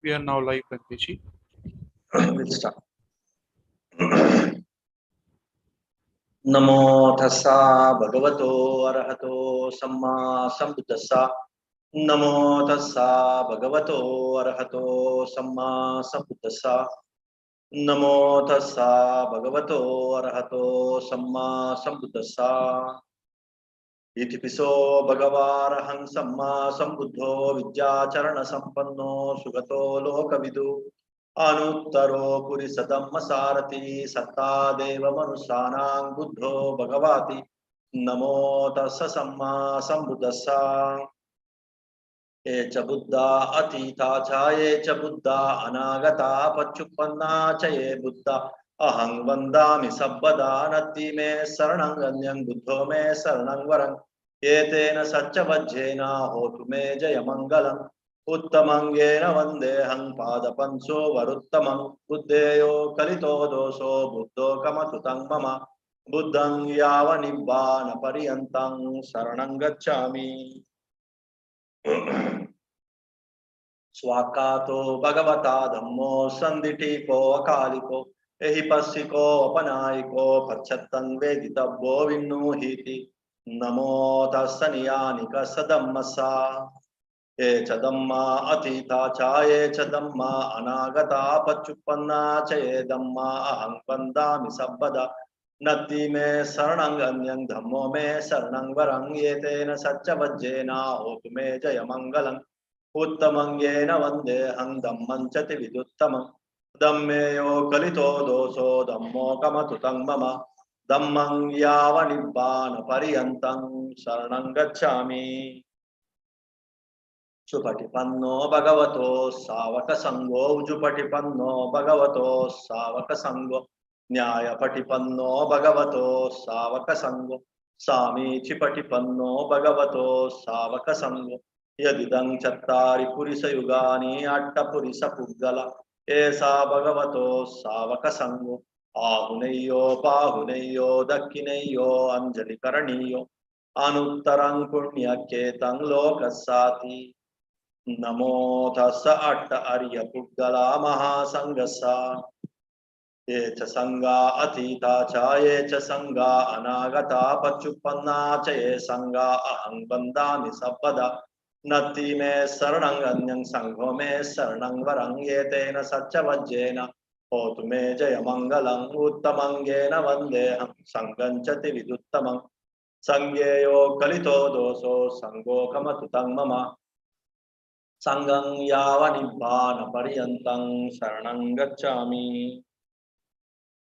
We are now live, Pragdishi. We'll start. Namo tassa bhagavato arahato samma sambuddhassa. Namo tassa bhagavato arahato samma sambuddhassa. Namo tassa bhagavato arahato samma sambuddhassa. Itipiso bhagavaraham samma sambuddho vidyacharana sampanno sugato lokavidu. Anuttaro purisadamma sarati satta deva manusanang buddho bhagavati. Namo tassa samma sambuddhassa. Echa buddha atita cha echa buddha anagata pachupanna cha ye buddha ahang vandami sabbada natti me saranang anyang buddho me saranang varang etena sacca vajjena hotu me jayamangalam uttamangena vandehang padapanso varuttamang buddheyo kalito doso buddho kamatutang mama buddhang yava nibbana pariyantang saranang gacchami. Swakato bhagavata dhammo sanditiko akaliko ehipasiko apanaiko pachattan veditavvo vinnuhiti. Namo tassa niyanika sadammasa. Echa dhamma atita cha echa dhamma anagata pachupanna cha ye dhamma ahang vandami sabbada. Natti me saranang anyang dhammo me saranang varang yetena sacca vajjena hotu me jayamangalam. Uttamangena vandehang dhammam chati viduttamam. Dhammeyo kalito doso dhammo kamatutang mama. Dhammang yava nibbana pariyantang saranang gacchami. Supatipanno bhagavato savaka sangho ujupatipanno bhagavato savaka sangho nyaya patipanno bhagavato savaka sangho sami chipatipanno bhagavato savaka sangho yadidang chattari purisa yugani atta purisa puggala esa bhagavato savaka sangho ahuneyo pahuneyo dakkineyo anjali karaniyo anuttarang punyaketang lokasati. Namo tassa atta arya puggala mahasangasa. Echa sangha atita cha echa sangha anagata pachupanna cha ye sangha ahang bandami sabbada. Natti me saranang anyang sangho me saranang varang yetena sacca vajjena hotu me jayamangalang uttamangena vandeham sangham chati viduttamam. Sangyeyo kalito doso sangho kamatutang mama. Sangham yava nibbana pariyantang saranang gacchami.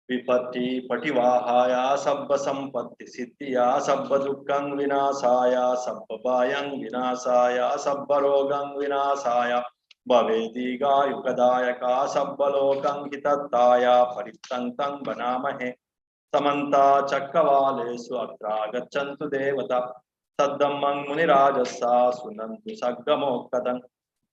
Vipatti pativahaya sabba sampatti siddhiya sabba dukkang vinasaya sabba bhayang vinasaya sabba rogang vinasaya bhavediga yukadayaka sabba lokang hitattaya parittantang vanamahe. Samanta chakkavalesu atra gaccantu devata taddammang munirajassa sunantu saggamokkadan.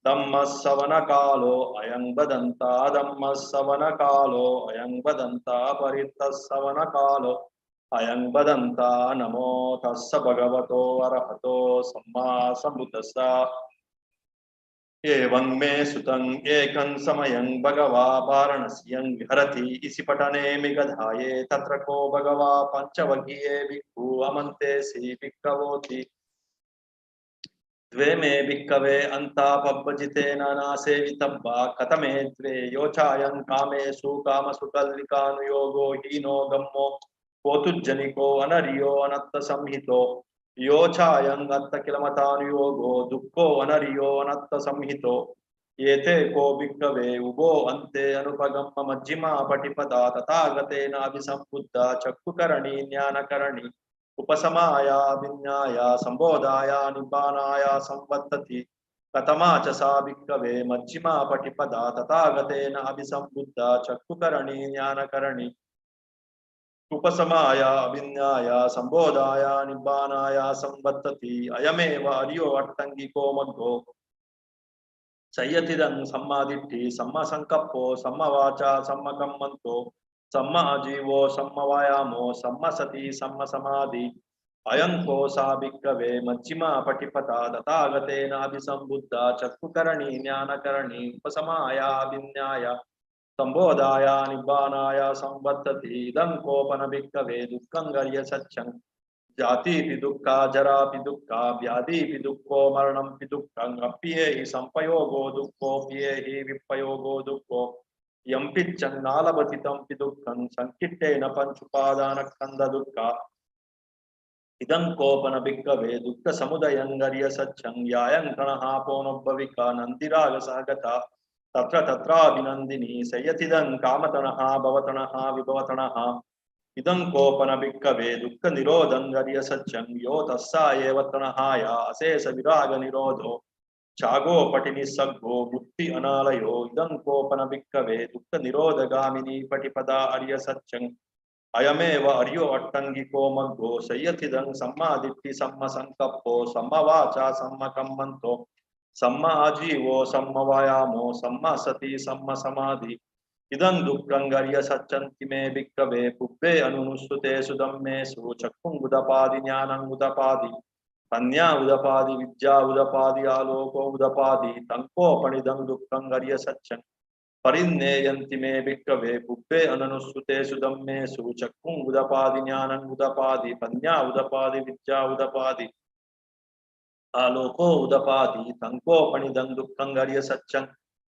Dhammasavana kalo ayang badanta dhammasavana kalo ayang badanta parittasavana kalo ayang badanta. Namo tassa bhagavato arahato samma sambuddhassa. Evam me sutang ekam samayang bhagava varanasiyang viharati isipatane migadhaye tatra ko bhagava panchavaggiye bhikkhu amante si bhikkavoti. Dve me bhikkave anta pabbajite nana sevitabba katame dve yochayang kame su kama sukallikanu yogo hino gammo potujjaniko anariyo anatta samhito. Yochayang atta kilamatanu yogo dukkho anariyo anatta samhito. Yete ko bhikkave ubo ante anupagamma majjima patipada tathagatena abhisambuddha chakkukarani jnanakarani. Upasamaya vinyaya sambodhaya nibbanaya samvattati. Katama cha sa bhikkave majjima patipada tathagatena abhisambuddha chakkukarani jnanakarani. Upasamaya vinyaya sambodhaya nibbanaya samvattati. Ayameva ariyo attangiko maggo. Sayyatidang sammaditthi samma sankappo samma vacha samma kammanto samma ajivo samma vayamo samma sati samma samadhi अयं कोसा भिक्खवे मज्जिमा पटिपता तथागतेन अभिसंबुद्धा चक्षुकरणी ज्ञानकरणी उपसमाया विन्याय संबोधाय निब्बानाय संवर्तति इदं Köppen भिक्खवे दुःखं गर्य सच्चं जाति दुःखा जरा दुःखा व्याधि दुःखो मरणं दुःखं अप्येहि संपयोगो दुःखोऽप्येहि विपयोगो दुःखो यं पिच्छन्नालभतितं दुःखं संकिट्टेन पंचुपादानस्कन्ध दुःखा इदं कोपन भिक्खवे दुःख समुदयं गर्य सच्चं यायं गणः पोनोभविका नन्दिराग सहगता तत्र तत्राभिनन्दिनी सयतिदं कामतनः भवतनः विभवतनः इदं कोपन भिक्खवे दुःख निरोधं गर्य सच्चं यो तस्सा एव तणहाय अशेष विराग निरोधो चागो पटिनि सग्गो मुक्ति अनालयो इदं कोपन भिक्खवे दुःख निरोधगामिनी पटिपदा अर्य सच्चं अयमेव अर्यो अट्टंगिको मग्गो सय्यथिदं सम्मादिट्टि सम्म संकप्पो सम्म वाचा सम्म कम्मन्तो सम्म आजीवो सम्म वायामो सम्म सति सम्म समाधि इदं दुःखं गर्य सच्चन्ति मे भिक्खवे पुब्बे अनुनुस्सुते सुदम्मेषु चक्षुं उदपादि ज्ञानं उदपादि कन्या उदपादि विद्या उदपादि आलोको उदपादि तंकोपनिदं दुःखं गर्य सच्चं परिन्नेयन्ति मे भिक्खवे पुब्बे अननुस्सुते सुदम्मेषु चक्षुं उदपादि ज्ञानं उदपादि कन्या उदपादि विद्या उदपादि आलोको उदपादि तंकोपनिदं दुःखं गर्य सच्चं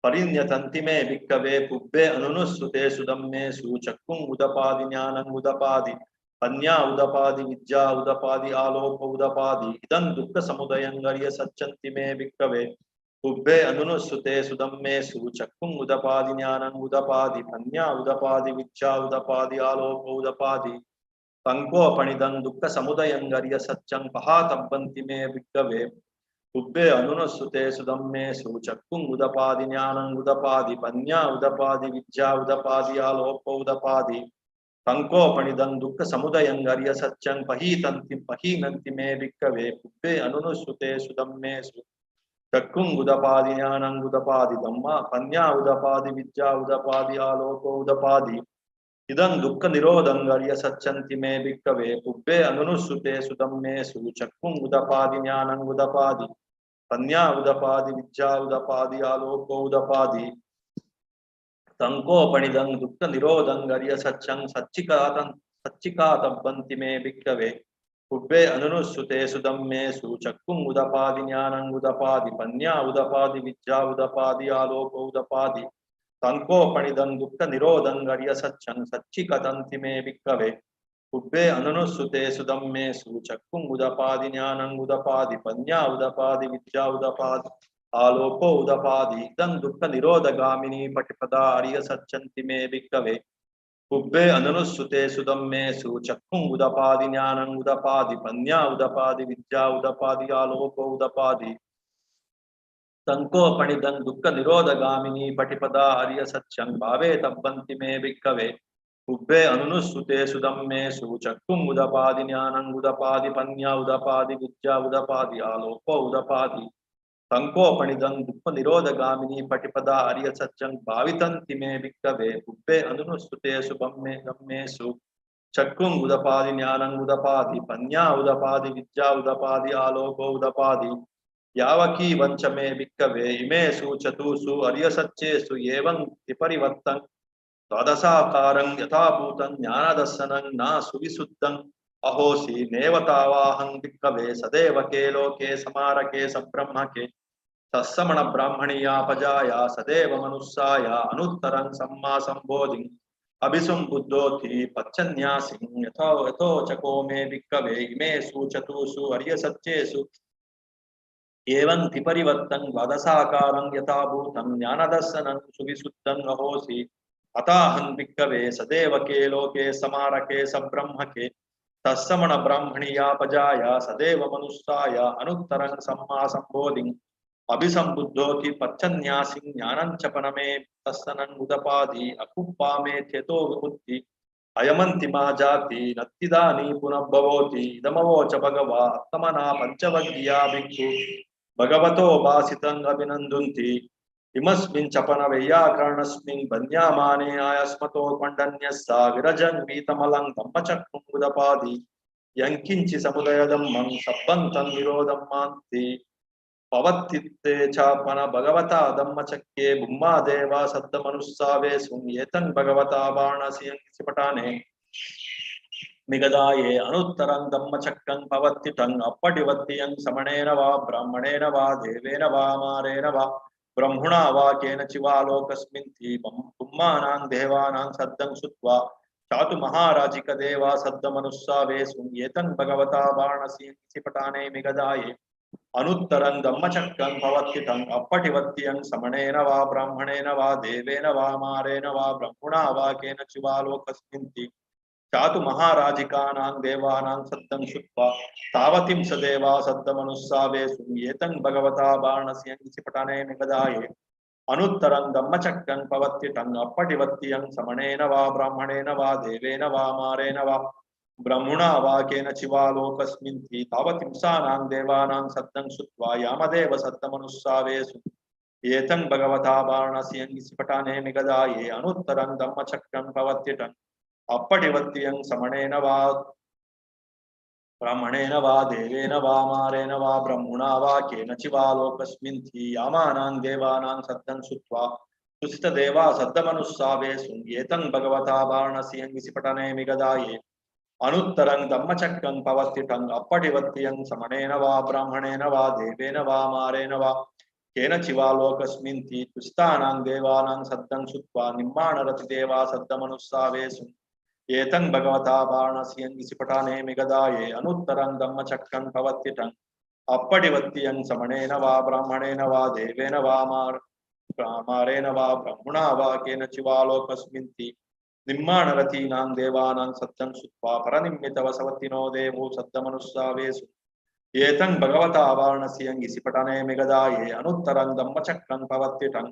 परिण्यतन्ति मे भिक्खवे पुब्बे अनुनुस्सुते सुदम्मेषु चक्षुं उदपादि ज्ञानं उदपादि कन्या उदपादि विद्या उदपादि आलोक उदपादि इदं दुःख समुदयं गर्य सच्चन्ति मे भिक्खवे पुब्बे अनुनुस्सुते सुदम्मेषु चक्षुं उदपादि ज्ञानं उदपादि कन्या उदपादि विद्या उदपादि आलोक उदपादि तंकोपनिदं दुःख समुदयं गर्य सच्चं पहातब्बन्ति मे भिक्खवे पुब्बे अनुनुस्सुते सुदम्मेषु चक्षुं उदपादि ज्ञानं उदपादि कन्या उदपादि विद्या उदपादि आलोक उदपादि तंकोपनिदं दुःख समुदयं गर्य सच्चं पहीनन्ति मे भिक्खवे पुब्बे अनुनुस्सुते सुदम्मेषु चक्षुं उदपादि ज्ञानं उदपादि धम्मा कन्या उदपादि विद्या उदपादि आलोक उदपादि इदं दुःख निरोधं गर्य सच्चन्ति मे भिक्खवे पुब्बे अनुनुस्सुते सुदम्मेषु चक्षुं उदपादि ज्ञानं उदपादि कन्या उदपादि विद्या उदपादि आलोक उदपादि तंकोपनिदं दुःख निरोधं गर्य सच्चं सच्चिकातब्बन्ति मे भिक्खवे पुब्बे अनुनुस्सुते सुदम्मेषु चक्षुं उदपादि ज्ञानं उदपादि कन्या उदपादि विद्या उदपादि आलोक उदपादि तंकोपनिदं दुःख निरोधं गर्य सच्चं सच्चिकतन्ति मे भिक्खवे पुब्बे अनुनुस्सुते सुदम्मेषु चक्षुं उदपादि ज्ञानं उदपादि कन्या उदपादि विद्या उदपादि आलोको उदपादि इदं दुःख निरोधगामिनी पटिपदा आर्य सच्चन्ति मे भिक्खवे पुब्बे अनुनुस्सुते सुदम्मेषु चक्षुं उदपादि ज्ञानं उदपादि कन्या उदपादि विद्या उदपादि आलोको उदपादि तंकोपनिदं दुःख निरोधगामिनी पटिपदा आर्य सच्चं भावे तब्बन्ति मे भिक्खवे पुब्बे अनुनुस्सुते सुदम्मेषु चक्षुं उदपादि ज्ञानं उदपादि कन्या उदपादि विद्या उदपादि आलोको उदपादि तंकोपनिदं दुःख निरोधगामिनी पटिपदा आर्य सच्चं भावितन्ति मे भिक्खवे पुब्बे अनुनुस्सुते सुब्रह्मेषु चक्षुं उदपादि ज्ञानं उदपादि कन्या उदपादि विद्या उदपादि आलोको उदपादि यावकी वंच मे भिक्खवे इमेषु चतुषु आर्य सच्चेषु एवं विपरिवर्तं द्वादशाकारं यथाभूतं ज्ञानदर्शनं न सुविशुद्धं अहोसि नेवतावाहं भिक्खवे सदैव के लोके समारके सब्रह्मके तत्समण ब्राह्मणीयापजाया सदैव मनुष्याय अनुत्तरं सम्मा संबोधिं अभिसंबुद्धोति पच्चन्यासिं यथोचको मे भिक्खवे इमेषु चतुषु आर्य सच्चेषु एवं त्रिपरिवर्तं द्वादशाकारं यथाभूतं ज्ञानदर्शनं सुविशुद्धं अहोसि अताहं भिक्खवे सदैव के लोके समारके सब्रह्मके तत्समण ब्राह्मणीयापजाया सदैव मनुष्याय अनुत्तरं सम्मा संबोधिं अभिसंबुद्धोति पच्चन्यासिं ज्ञानं च पनमे तत्सनं उदपादि अकुप्पा मे त्यतो विमुक्ति अयमन्तिमा जाति नत्तिदानी पुनर्भवोति इदमवोच भगवा आत्मना पंचवग्गिया भिक्षु भगवतो भासितं अभिनन्दन्ति इमस्मिन् चपन वैयाकरणस्मिन् बन्यामाने आयस्मतो खण्डन्यस्सा विरजन् वीतमलं धम्मचक्रं उदपादि यंकिंचि समुदयदम्मं सब्बन्तं निरोधं मान्ति पवत्तित्ते चापन भगवता धम्मचक्के बुम्मा देवा सद्दमनुस्सावे सुन्येतं भगवता बाणसियं सिपटाने मिगदाये अनुत्तरं धम्मचक्रं पवत्तितं अप्पटिवत्तियं समणेन वा ब्राह्मणेन वा देवेन वा मारेण वा ब्रह्मणा वा केनचिवा लोकस्मिन् बुम्मानां देवानां सद्दं श्रुत्वा चातु महाराजिक देवा सद्दमनुस्सावे सुन्येतं भगवता बाणसियं सिपटाने मिगदाये अनुत्तरं धम्मचक्रं पवत्तितं अप्पटिवत्तियं समणेन वा ब्राह्मणेन वा देवेन वा मारेण वा ब्रह्मणा वा केनचिवा लोकस्मिन् चातु महाराजिकानां देवानां सद्दं श्रुत्वा तावतीं स देवा सद्दमनुस्सावे सुन्येतं भगवता बाणस्यं सिपटने निगदाये अनुत्तरं धम्मचक्रं पवत्तितं अप्पटिवत्तियं समणेन वा ब्राह्मणेन वा देवेन वा मारेण वा ब्रह्मणा वा केनचिवा लोकस्मिन् तावतींसानां देवानां सद्दं श्रुत्वा यामदेव सद्दमनुस्सावे एतं भगवता बाणस्यं सिपटने निगदाये अनुत्तरं धम्मचक्रं पवत्तितं अप्पटिवत्तियं समणेन वा ब्राह्मणेन वा देवेन वा मारेण वा ब्रह्मणा वा केनचिवा लोकस्मिन् यामानां देवानां सद्दं श्रुत्वा तुसितदेवा सद्दमनुस्सावे सुन्येतं भगवता बाणस्यं सिपटने मिगदाये अनुत्तरं धम्मचक्रं पवत्तितं अप्पटिवत्तियं समणेन वा ब्राह्मणेन वा देवेन वा मारेण वा केनचिवा लोकस्मिन् तुसितानां देवानां सद्दं श्रुत्वा निम्माणरतिदेवा सद्दमनुस्सावे एतं भगवता बाणस्यं सिपटाने मिगदाये अनुत्तरं धम्मचक्रं पवत्तितं अप्पटिवत्तियं समणेन वा ब्राह्मणेन वा देवेन वा मारेण वा ब्रह्मणा वा केनचिवा लोकस्मिन् निम्माणरतीनां देवानां सद्दं श्रुत्वा परनिम्मितवसवतिनो देवो सद्दमनुस्सावे एतं भगवता बाणस्यं सिपटने मिगदाये अनुत्तरं धम्मचक्रं पवत्तितं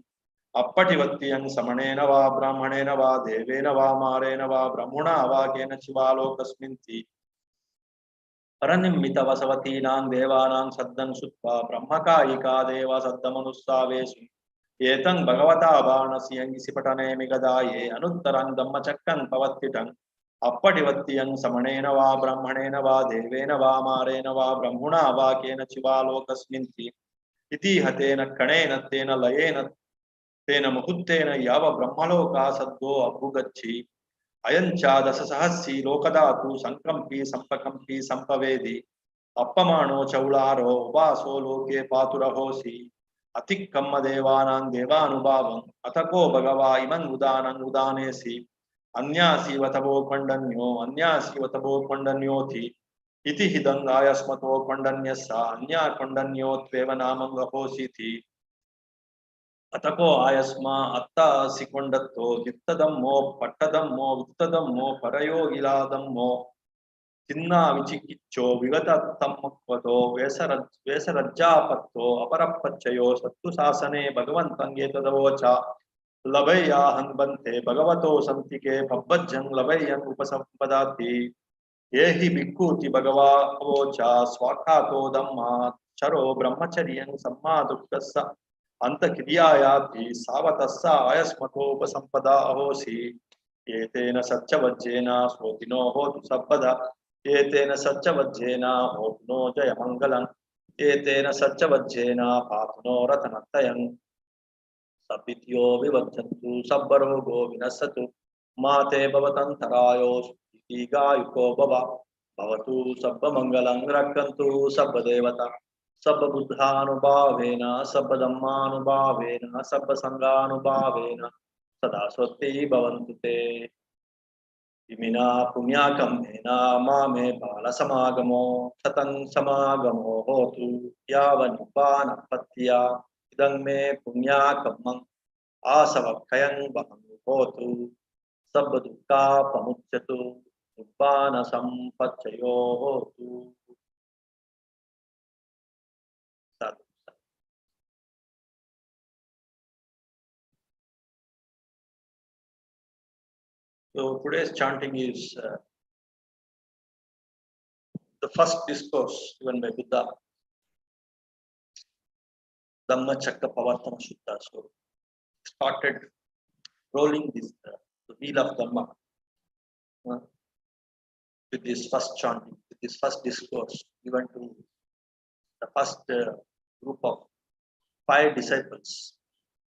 अप्पटिवत्तियं समणेन वा ब्राह्मणेन वा देवेन वा मारेण वा ब्रह्मणा वा केनचिवा लोकस्मिन् परनिम्मितवसवतीनां देवानां सद्दं श्रुत्वा ब्रह्मकायिका देवा सद्दमनुस्सावे एतं भगवता बाणस्यं सिपटने मिगदाये अनुत्तरं धम्मचक्रं पवत्तितं अप्पटिवत्तियं समणेन वा ब्राह्मणेन वा देवेन वा मारेण वा ब्रह्मणा वा केनचिवा लोकस्मिन् इति हतेन कणेन तेन लयेन तेन मुहूर्तेन याव ब्रह्मलोका सद्दो अभुगच्छि अयं च दशसहस्री लोकदातु संकंपी संपकंपी संपवेदि अपमानो चौलारो उपासो लोके पातुरहोसि अतिक्कम्म देवानां देवानुभावम् अतको भगवा इमं उदानं उदानेसि अन्यासी वतवो खण्डन्यो अन्यासी वतवो खण्डन्योति इति हिदङ्गायस्मतो खण्डन्यस्सा अन्या खण्डन्योत्वेव नामं वहोसीति अतको आयस्मा अत्ता सिकोंडत्तो वित्तदम्मो पट्टदम्मो वित्तदम्मो परयो इलादम्मो चिन्ना विचिकिच्चो विगतत्तम्मक्वतो वेसरज्जापत्तो अपरपच्चयो सत्तु शासने भगवन्तं एतदवोच लभैया हन्बन्ते भगवतो संतिके पब्बज्जं लभैयन् उपसंपदाति ये हि भिक्खूति भगवा अवोच स्वाखातो धम्मा चरो ब्रह्मचर्यं सम्मा दुःखस्य अंतक्रियायापि सावतस्सा आयस्मतोपसंपदा अहोसि एतेन सच्चवज्जेन स्वोतिनो होतु सब्बदा एतेन सच्चवज्जेन होतुनो जयमङ्गलम् एतेन सच्चवज्जेन पातुनो रतनत्रयं सपित्यो विवज्जन्तु सब्बरोगो विनश्यतु माते भवतन्तरायो दीर्घायुको भवतु सब्बमङ्गलं रक्षन्तु सब्बदेवता सब्बबुद्धानुभावेन सब्बधम्मानुभावेन सब्बसङ्गानुभावेन सदा स्वस्ति भवन्तु ते इमिना पुण्याकम्मेन मामे बालसमागमो शतं समागमो होतु यावन्निब्बानपत्या इदं मे पुण्याकम्मं आसवक्षयं वहं होतु सब्बदुःखापमुच्यतु निब्बानसम्पत्चयो होतु। So today's chanting is the first discourse given by Buddha, Dhammacakka Pavartana Sutta. So started rolling this the wheel of Dhamma with this first chanting, with this first discourse given to the first group of 5 disciples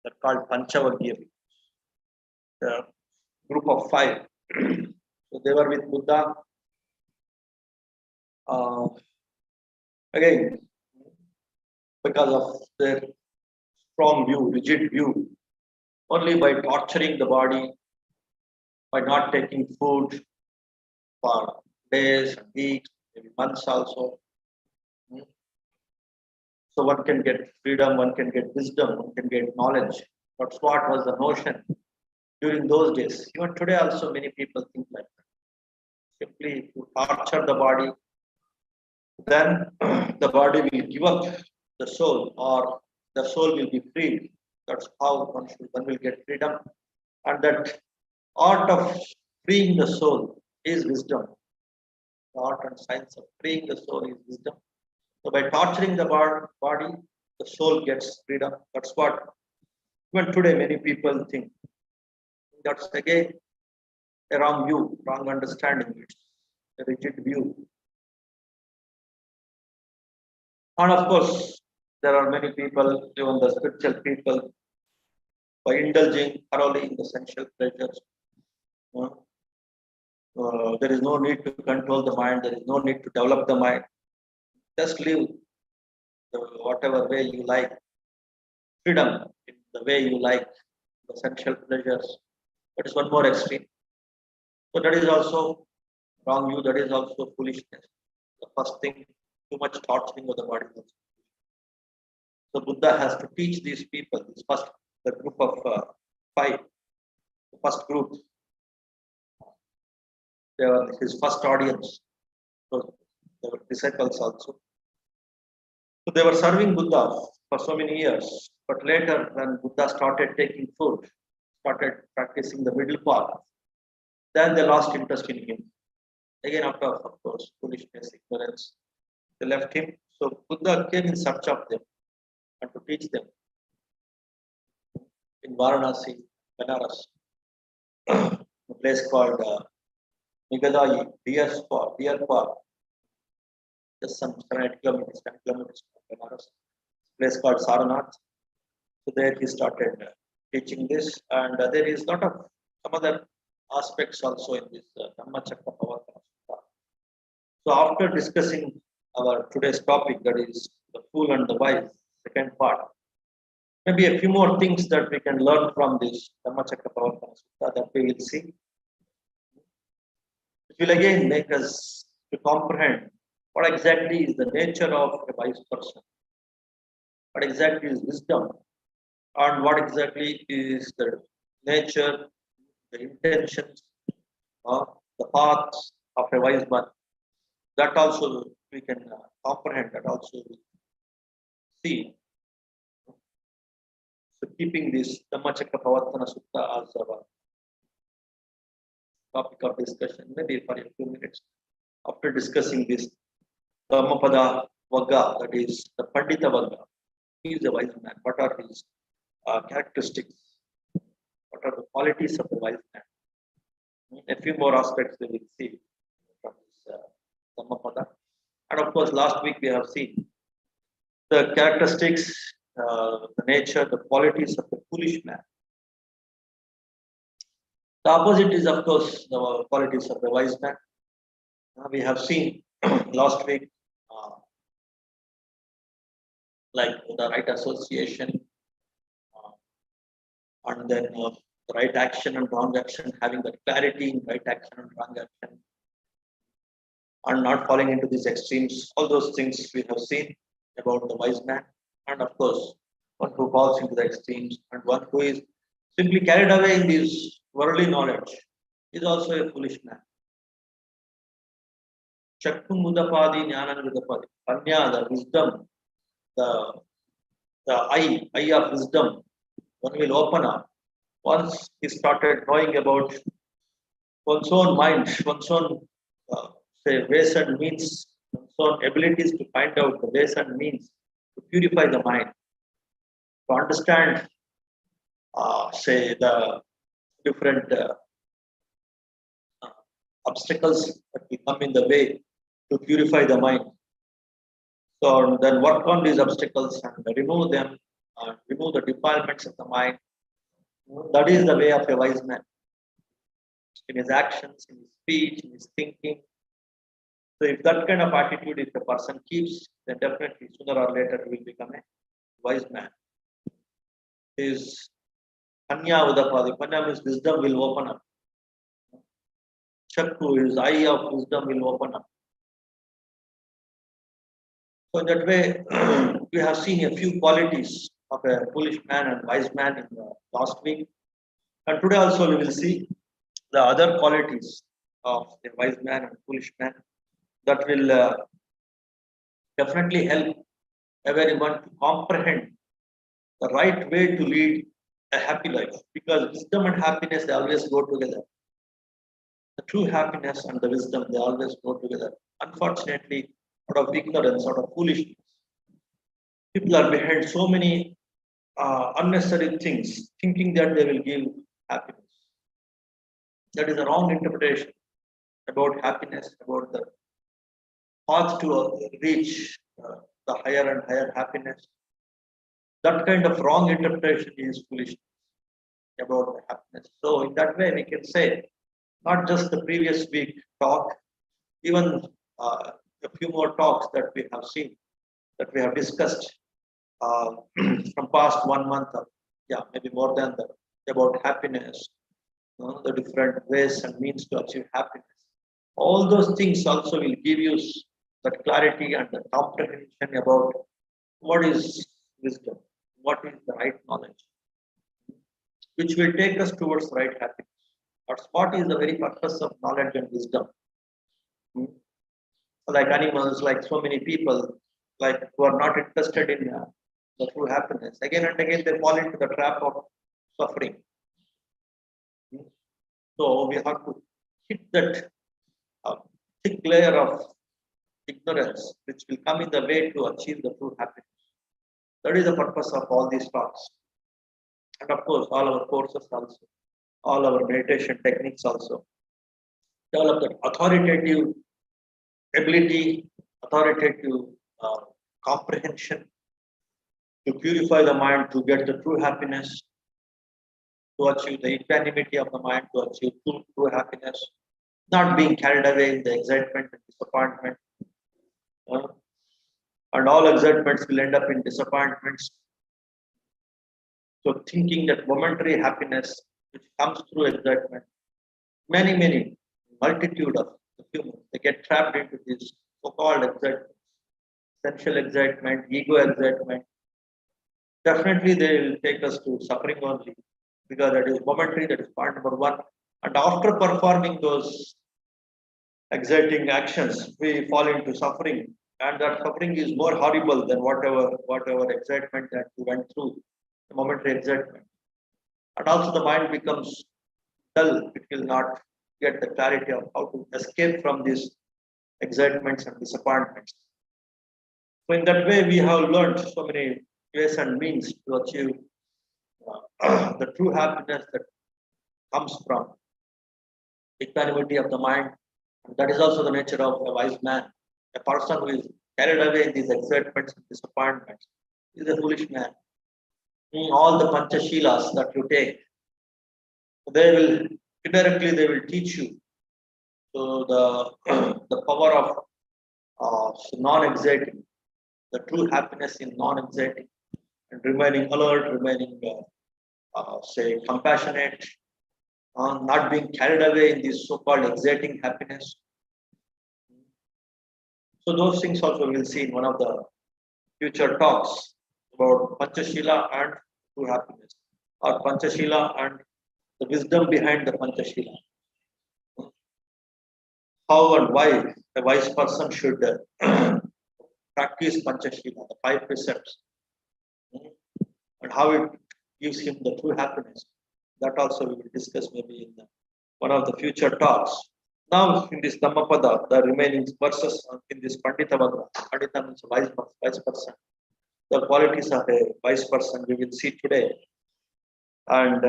that called Panchavagya, the group of 5. So they were with Buddha. Again, because of their strong view, rigid view, only by torturing the body, by not taking food for days and weeks, maybe months also. So one can get freedom, one can get wisdom, one can get knowledge. That's what was the notion during those days. Even today also many people think like that. Simply to torture the body, then the body will give up the soul, or the soul will be freed. That's how one will get freedom. And that art of freeing the soul is wisdom. The art and science of freeing the soul is wisdom. So by torturing the body, the soul gets freedom. That's what even today many people think. That's again a wrong view, wrong understanding. It's a rigid view. And of course, there are many people, even the spiritual people, by indulging thoroughly in the sensual pleasures. There is no need to control the mind. There is no need to develop the mind. Just live whatever way you like. Freedom in the way you like, the sensual pleasures. That is one more extreme. So that is also wrong view. That is also foolishness. The first thing, too much torturing of the body. So Buddha has to teach these people, the group of 5, the first group. They were his first audience. So they were disciples also. So they were serving Buddha for so many years. But later, when Buddha started taking food, started practicing the middle path, then they lost interest in him. Again, after, of course, foolishness, ignorance, they left him. So Buddha came in search of them and to teach them in Varanasi, Benares, a place called Nigadai, Deer Park, just some 7 kilometers, 10 kilometers from Benares, a place called Saranath. So there he started teaching this, and there is a lot of some other aspects also in this Dhammacakkappavattana Sutta. So after discussing our today's topic, that is the fool and the wise, second part, maybe a few more things that we can learn from this Dhammacakkappavattana Sutta that we will see. It will again make us to comprehend what exactly is the nature of a wise person, what exactly is wisdom, and what exactly is the nature, the intentions, the paths of a wise man. That also we can comprehend, that also we see. So keeping this Dhammacakkappavattana Sutta as our topic of discussion, maybe for a few minutes. After discussing this Dhammapada Vagga, that is the Pandita Vagga, he is a wise man. What are his characteristics? What are the qualities of the wise man? A few more aspects we will see from this Dhammapada. And of course, last week we have seen the characteristics, the nature, the qualities of the foolish man. The opposite is, of course, the qualities of the wise man. We have seen last week, like the right association, and then the right action and wrong action, having that clarity in right action and wrong action, and not falling into these extremes. All those things we have seen about the wise man, and of course, one who falls into the extremes, and one who is simply carried away in this worldly knowledge is also a foolish man. Chakku Mudapadi, Jnana Mudapadi, Panya, the wisdom, the eye of wisdom, one will open up once he started knowing about one's own mind, one's own ways and means, one's own abilities to find out the ways and means to purify the mind, to understand, the different obstacles that will come in the way to purify the mind. So then work on these obstacles and remove them, remove the defilements of the mind. That is the way of a wise man. In his actions, in his speech, in his thinking. So if that kind of attitude if the person keeps, then definitely sooner or later he will become a wise man. His Panya Udapadi, Panya means wisdom will open up. Chakku, his eye of wisdom will open up. So in that way, we have seen a few qualities of a foolish man and wise man in the last week. And today also we will see the other qualities of a wise man and foolish man that will definitely help everyone to comprehend the right way to lead a happy life. Because wisdom and happiness, they always go together. The true happiness and the wisdom, they always go together. Unfortunately, out of ignorance, out of foolishness, people are behind so many unnecessary things, thinking that they will give happiness. That is a wrong interpretation about happiness, about the path to reach the higher and higher happiness. That kind of wrong interpretation is foolishness about the happiness. So in that way, we can say not just the previous week talk, even a few more talks that we have seen, that we have discussed from past 1 month, or maybe more than that, about happiness, the different ways and means to achieve happiness. All those things also will give you that clarity and the comprehension about what is wisdom, what is the right knowledge, which will take us towards right happiness. That's what is the very purpose of knowledge and wisdom. Like animals, like so many people, like who are not interested in the true happiness, again and again they fall into the trap of suffering. So we have to hit that thick layer of ignorance, which will come in the way to achieve the true happiness. That is the purpose of all these talks. And of course, all our courses also, all our meditation techniques also, develop that authoritative ability, authoritative comprehension to purify the mind, to get the true happiness, to achieve the equanimity of the mind, to achieve true happiness, not being carried away in the excitement and disappointment. And all excitements will end up in disappointments. So thinking that momentary happiness which comes through excitement, many multitude of the humans, they get trapped into this so-called excitement, sensual excitement, ego excitement. Definitely they will take us to suffering only, because that is momentary, that is point number one. And after performing those exciting actions, we fall into suffering, and that suffering is more horrible than whatever excitement that we went through, the momentary excitement. And also the mind becomes dull, it will not get the clarity of how to escape from these excitements and disappointments. So in that way, we have learned so many ways and means to achieve the true happiness that comes from equanimity of the mind. And that is also the nature of a wise man. A person who is carried away in these excitements and disappointments is a foolish man. All the Panchashilas that you take, they will indirectly they will teach you. So the power of non-exciting, the true happiness in non-exciting, and remaining alert, remaining say compassionate, not being carried away in this so-called exciting happiness. So those things also we'll see in one of the future talks about Panchashila and true happiness, or Panchashila and the wisdom behind the Panchashila. How and why a wise person should practice Panchashila, the 5 precepts, and how it gives him the true happiness. That also we will discuss maybe in one of the future talks. Now in this Dhammapada, the remaining verses in this Pandita Vagga, Pandita means a wise person. The qualities of a wise person we will see today. And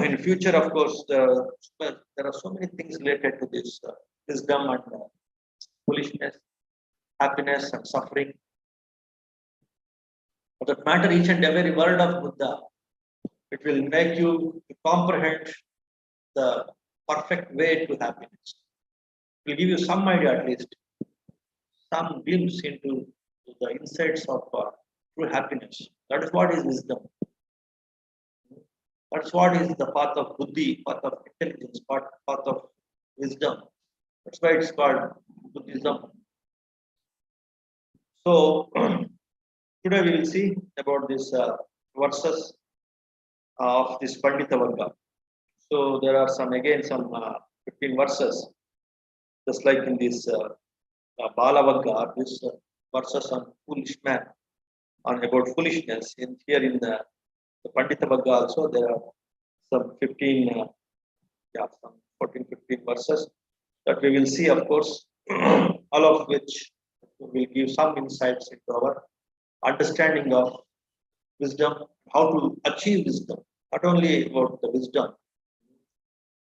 in future, of course, there are so many things related to this wisdom and foolishness. happiness and suffering. For that matter, each and every word of Buddha, it will make you to comprehend the perfect way to happiness. It will give you some idea at least, some glimpse into the insights of true happiness. That is what is wisdom. That's what is the path of buddhi, path of intelligence, path of wisdom. That's why it's called Buddhism. So today we will see about this verses of this Pandita Varga. So there are some 15 verses, just like in this Bala Varga, this verses on foolish man, on about foolishness. Here in the Pandita Varga also there are some 15, some 14, 15 verses that we will see, of course, all of which will give some insights into our understanding of wisdom, how to achieve wisdom, not only about the wisdom,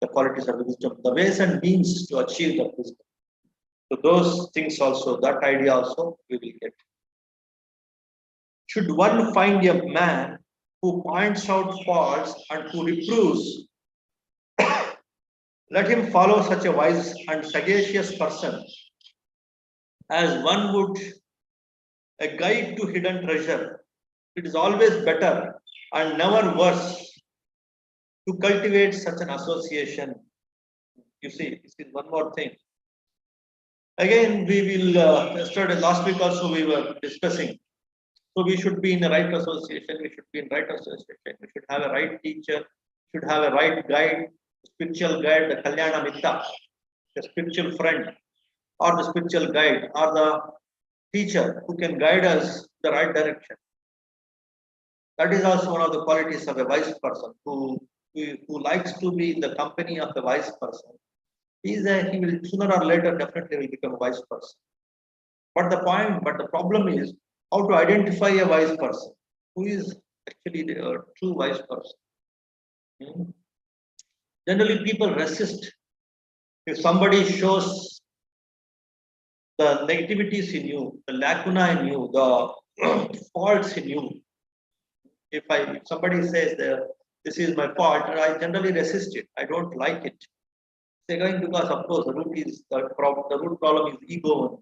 the qualities of the wisdom, the ways and means to achieve that wisdom. So those things also, that idea also we will get. Should one find a man who points out faults and who reproves, let him follow such a wise and sagacious person as one would a guide to hidden treasure. It is always better and never worse to cultivate such an association. You see, this is one more thing. Again, we will, yesterday, last week also we were discussing. So we should be in the right association, we should be in right association, we should have a right teacher, should have a right guide, spiritual guide, the Kalyana Mitta, the spiritual friend, or the spiritual guide, or the teacher who can guide us the right direction. That is also one of the qualities of a wise person who likes to be in the company of a wise person. He will sooner or later definitely will become a wise person. But the problem is how to identify a wise person. Who is actually the true wise person? Generally, people resist if somebody shows the negativities in you, the lacuna in you, the faults in you. If somebody says that this is my fault, I generally resist it. I don't like it. Second, because of course the root problem is ego.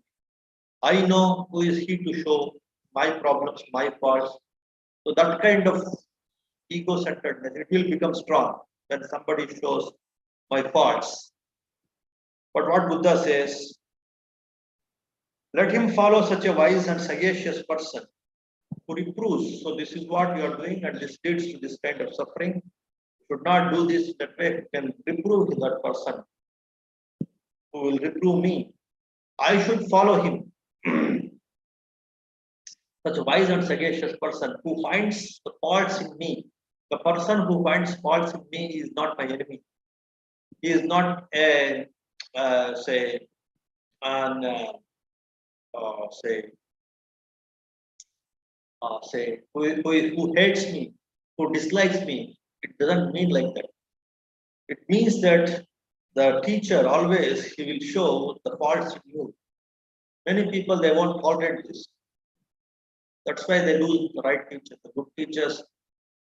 I know who is he to show my problems, my faults. So that kind of ego-centeredness, it will become strong when somebody shows my faults. But what Buddha says, let him follow such a wise and sagacious person who reproves. So this is what you are doing, and this leads to this kind of suffering. You should not do this that way. You can reprove that person who will reprove me. I should follow him. Such a wise and sagacious person who finds the faults in me. The person who finds faults in me is not my enemy. He is not a say who hates me, who dislikes me. It doesn't mean like that. It means that the teacher always he will show the faults in you. Many people they won't tolerate this. That's why they lose the right teachers. The good teachers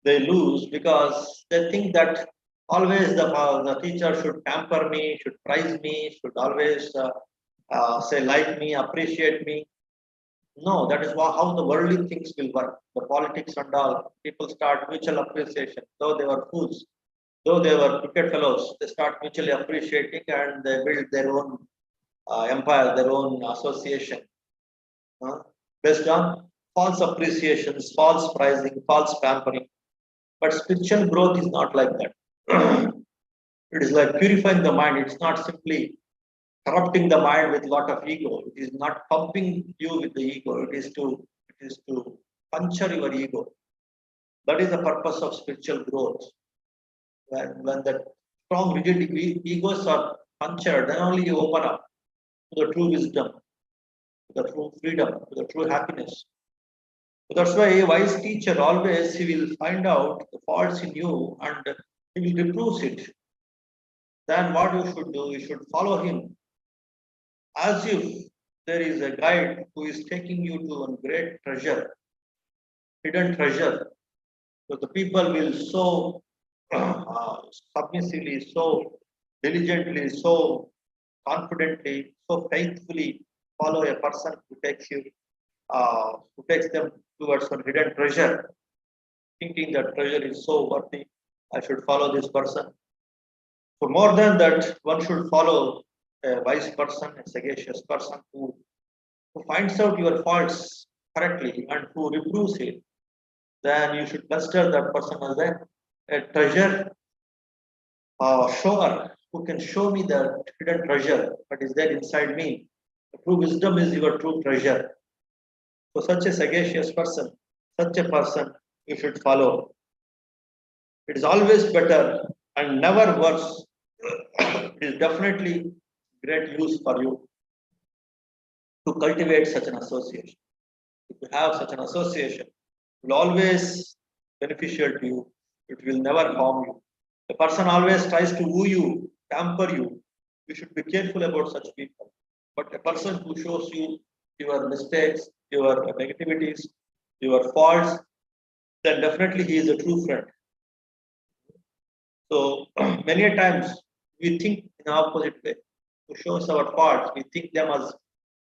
they lose because they think that always the teacher should pamper me, should praise me, should always say like me, appreciate me. No, that is how the worldly things will work. The politics and all, people start mutual appreciation. Though they were fools, though they were cricket fellows, they start mutually appreciating and they build their own empire, their own association, based on false appreciations, false pricing, false pampering. But spiritual growth is not like that. It is like purifying the mind. It's not simply corrupting the mind with a lot of ego. It is not pumping you with the ego. It is to puncture your ego. That is the purpose of spiritual growth. When the strong rigid egos are punctured, then only you open up to the true wisdom, to the true freedom, to the true happiness. So that's why a wise teacher always he will find out the faults in you and he will reprove it. Then what you should do, you should follow him as if there is a guide who is taking you to a great treasure, hidden treasure. So the people will so submissively, so diligently, so confidently, so faithfully follow a person who takes them towards some hidden treasure, thinking that treasure is so worthy. I should follow this person. So more than that, one should follow a wise person, a sagacious person who finds out your faults correctly and who reproves it. Then you should consider that person as a treasure shower who can show me the hidden treasure that is there inside me. The true wisdom is your true treasure. So such a sagacious person, such a person you should follow. It is always better and never worse. It is definitely great use for you to cultivate such an association. If you have such an association, it will always beneficial to you. It will never harm you. The person always tries to woo you, pamper you. You should be careful about such people. But a person who shows you your mistakes, your negativities, your faults, then definitely he is a true friend. So many a times we think in the opposite way. Who shows our faults, we think them as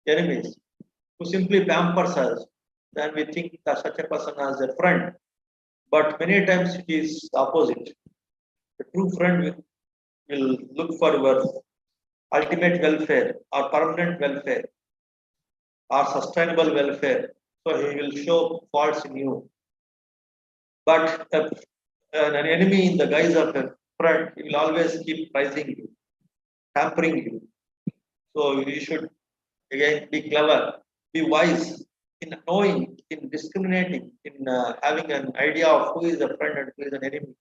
enemies. Who simply pampers us, then we think that such a person as a friend. But many times it is opposite. The true friend will look for your ultimate welfare or permanent welfare or sustainable welfare. So he will show faults in you. But an enemy in the guise of a friend, he will always keep praising you, pampering you. So you should again be clever, be wise in knowing, in discriminating, in having an idea of who is a friend and who is an enemy,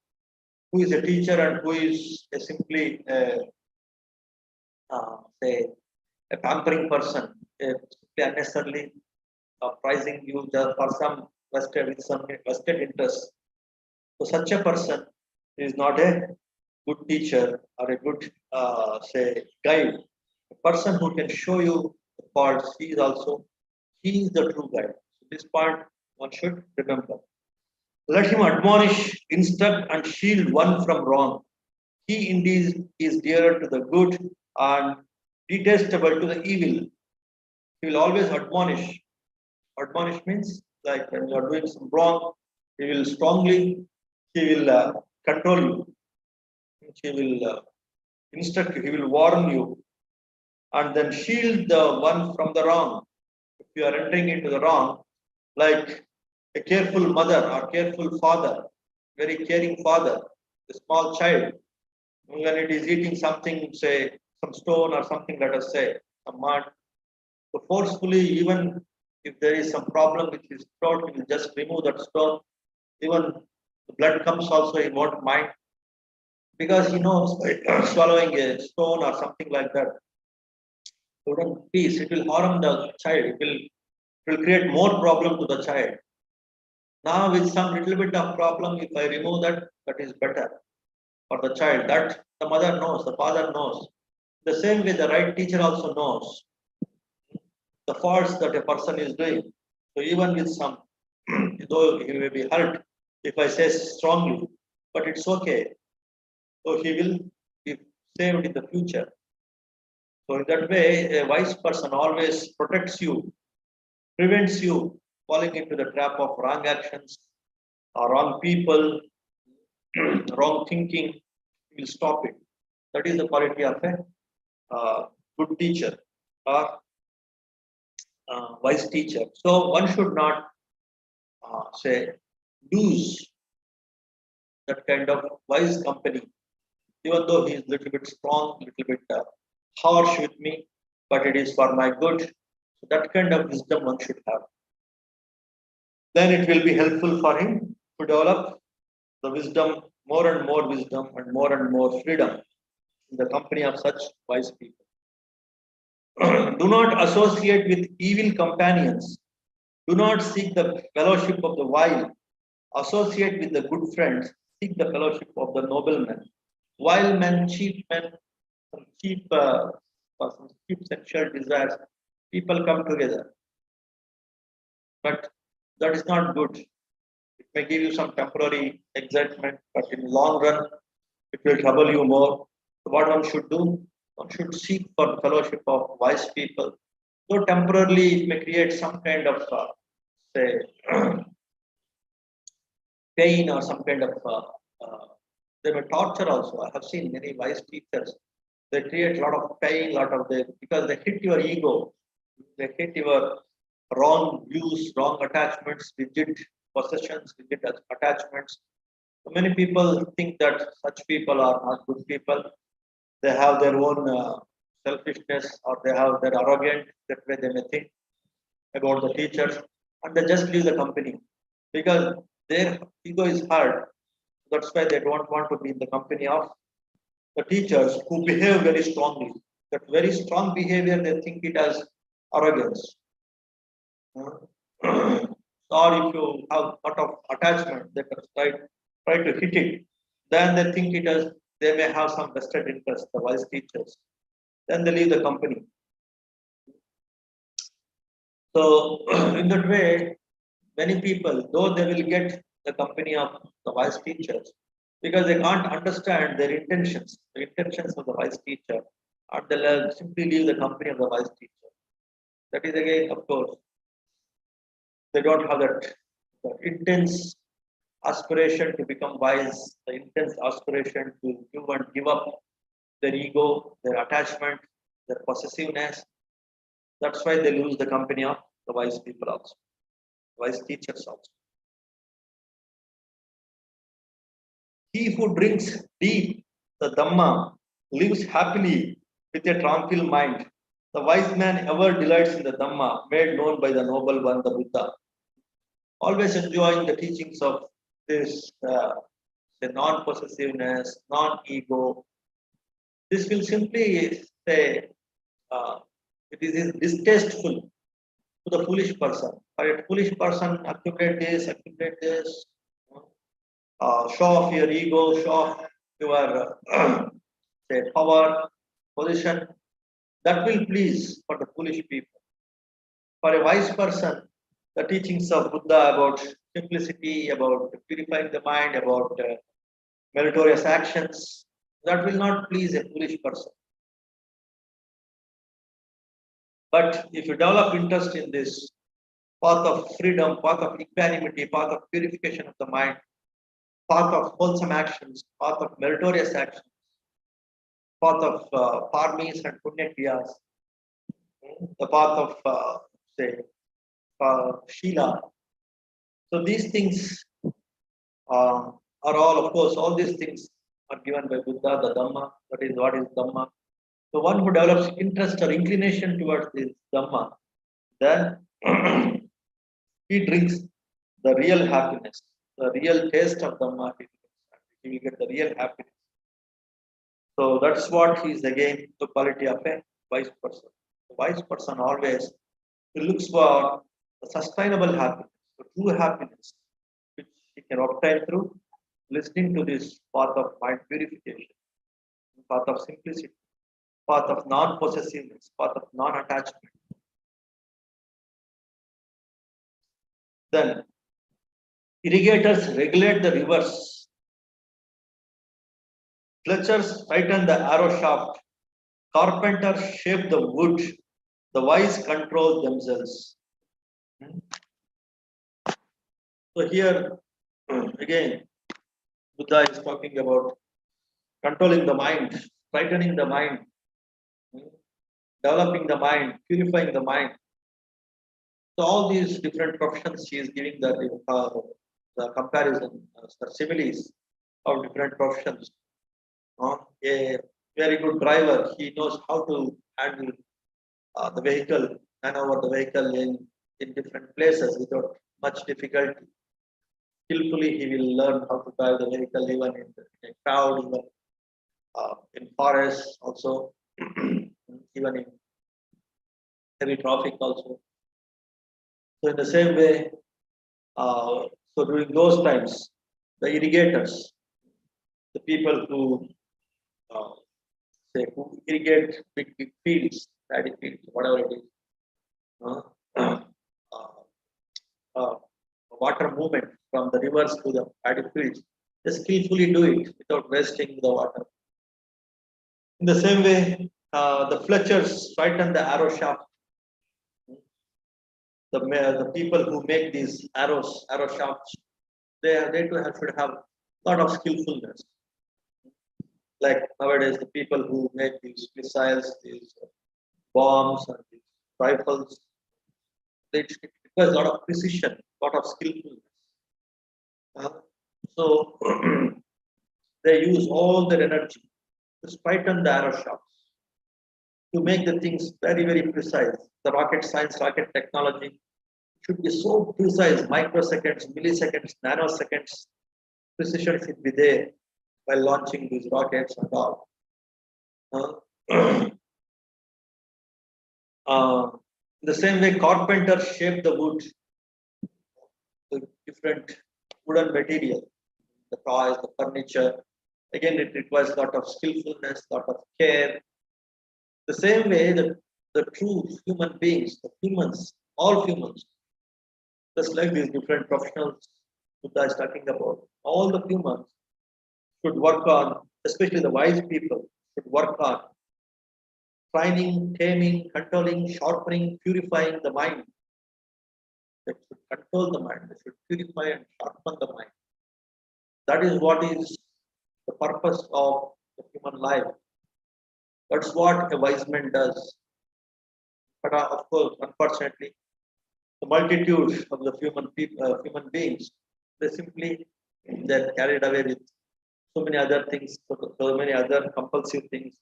who is a teacher and who is simply say a pampering person, simply unnecessarily pricing you just for some vested with some vested interest. So such a person is not a good teacher or a good say guide. A person who can show you the faults, he is the true guide. So this point one should remember. Let him admonish, instruct, and shield one from wrong. He indeed is dearer to the good and detestable to the evil. He will always admonish. Admonish means like when you are doing some wrong, he will strongly, he will control you. He will instruct you. He will warn you, and then shield the one from the wrong. If you are entering into the wrong, like a careful mother or careful father, very caring father, a small child, when it is eating something, say some stone or something, let us say some mud, so forcefully, even if there is some problem with his throat, he will just remove that stone. Even the blood comes also, he won't mind because he knows by swallowing a stone or something like that wouldn't peace. It will harm the child. It will create more problem to the child. Now, with some little bit of problem, if I remove that, that is better for the child. That the mother knows, the father knows. The same way, the right teacher also knows the faults that a person is doing. So even with some, though he may be hurt, if I say strongly, but it's okay. So he will be saved in the future. So in that way, a wise person always protects you, prevents you falling into the trap of wrong actions, or wrong people, wrong thinking. He will stop it. That is the quality of a good teacher or wise teacher. So one should not say lose that kind of wise company, even though he is little bit strong, little bit harsh with me, but it is for my good. So that kind of wisdom one should have. Then it will be helpful for him to develop the wisdom, more and more freedom in the company of such wise people. Do not associate with evil companions. Do not seek the fellowship of the vile. Associate with the good friends. Seek the fellowship of the noblemen. Vile men, some cheap, some cheap sexual desires. People come together, but that is not good. It may give you some temporary excitement, but in the long run, it will trouble you more. So what one should do? One should seek for fellowship of wise people. Though temporarily it may create some kind of say pain or some kind of they may torture also. I have seen many wise teachers. They create a lot of pain, lot of the because they hit your ego, they hit your wrong views, wrong attachments, rigid possessions, rigid attachments. So many people think that such people are not good people. They have their own selfishness or they have their arrogant that way they may think about the teachers and they just leave the company because their ego is hurt. That's why they don't want to be in the company of the teachers who behave very strongly. That very strong behavior, they think it as arrogance. Or if you have a lot of attachment, they can try to hit it. Then they think it as they may have some vested interest, the wise teachers. Then they leave the company. So in that way, many people, though they will get the company of the wise teachers, because they can't understand their intentions, the intentions of the wise teacher, and they'll simply leave the company of the wise teacher. That is again, of course, they don't have that intense aspiration to become wise, the intense aspiration to give up their ego, their attachment, their possessiveness. That's why they lose the company of the wise people also, wise teachers also. He who drinks deep the Dhamma lives happily with a tranquil mind. The wise man ever delights in the Dhamma made known by the noble one, the Buddha. Always enjoying the teachings of this the non-possessiveness, non-ego. This will simply say it is distasteful to the foolish person. For a foolish person, accumulate this, show off your ego, show off your say power, position. That will please for the foolish people. For a wise person, the teachings of Buddha about simplicity, about purifying the mind, about meritorious actions, that will not please a foolish person. But if you develop interest in this path of freedom, path of equanimity, path of purification of the mind, path of wholesome actions, path of meritorious actions, path of parmis and punyakiyas, the path of say Sheila. So these things are all, of course, all these things are given by Buddha, the Dhamma. That is what is Dhamma. So one who develops interest or inclination towards this Dhamma, then he drinks the real happiness, the real taste of Dhamma. He will get the real happiness. So that's what is again the quality of a wise person. The wise person always looks for a sustainable happiness, the true happiness, which he can obtain through listening to this path of mind purification, path of simplicity, path of non-possessiveness, path of non-attachment. Then irrigators regulate the rivers, fletchers tighten the arrow shaft, carpenters shape the wood, the wise control themselves. So here again, Buddha is talking about controlling the mind, tightening the mind, developing the mind, purifying the mind. So all these different professions, he is giving the comparison, the similes of different professions. A very good driver, he knows how to handle the vehicle, maneuver the vehicle in different places without much difficulty. Skillfully, he will learn how to drive the vehicle even in a crowd, even in forests, also, even in heavy traffic, also. So, in the same way, so during those times, the irrigators, the people who say who irrigate big fields, paddy fields, whatever it is, uh, uh, uh, water movement from the rivers to the paddy fields. They skillfully do it without wasting the water. In the same way, the Fletchers tighten the arrow shaft. The people who make these arrow shafts, they too should have a lot of skillfulness. Like nowadays, the people who make these missiles, these bombs, and these rifles, it requires a lot of precision, a lot of skillfulness. Uh, so they use all their energy to tighten the arrow shafts to make the things very, very precise. The rocket science, rocket technology should be so precise, microseconds, milliseconds, nanoseconds. Precision should be there while launching these rockets and all. Uh, uh, in the same way, carpenters shape the wood with different wooden material, the toys, the furniture. Again, it requires a lot of skillfulness, a lot of care. The same way, the true human beings, the humans, all humans, just like these different professionals Buddha is talking about, all the humans should work on, especially the wise people, should work on training, taming, controlling, sharpening, purifying the mind. They should control the mind, they should purify and sharpen the mind. That is what is the purpose of the human life. That's what a wise man does. But of course, unfortunately, the multitude of the human beings, they simply they're carried away with so many other things, so many other compulsive things.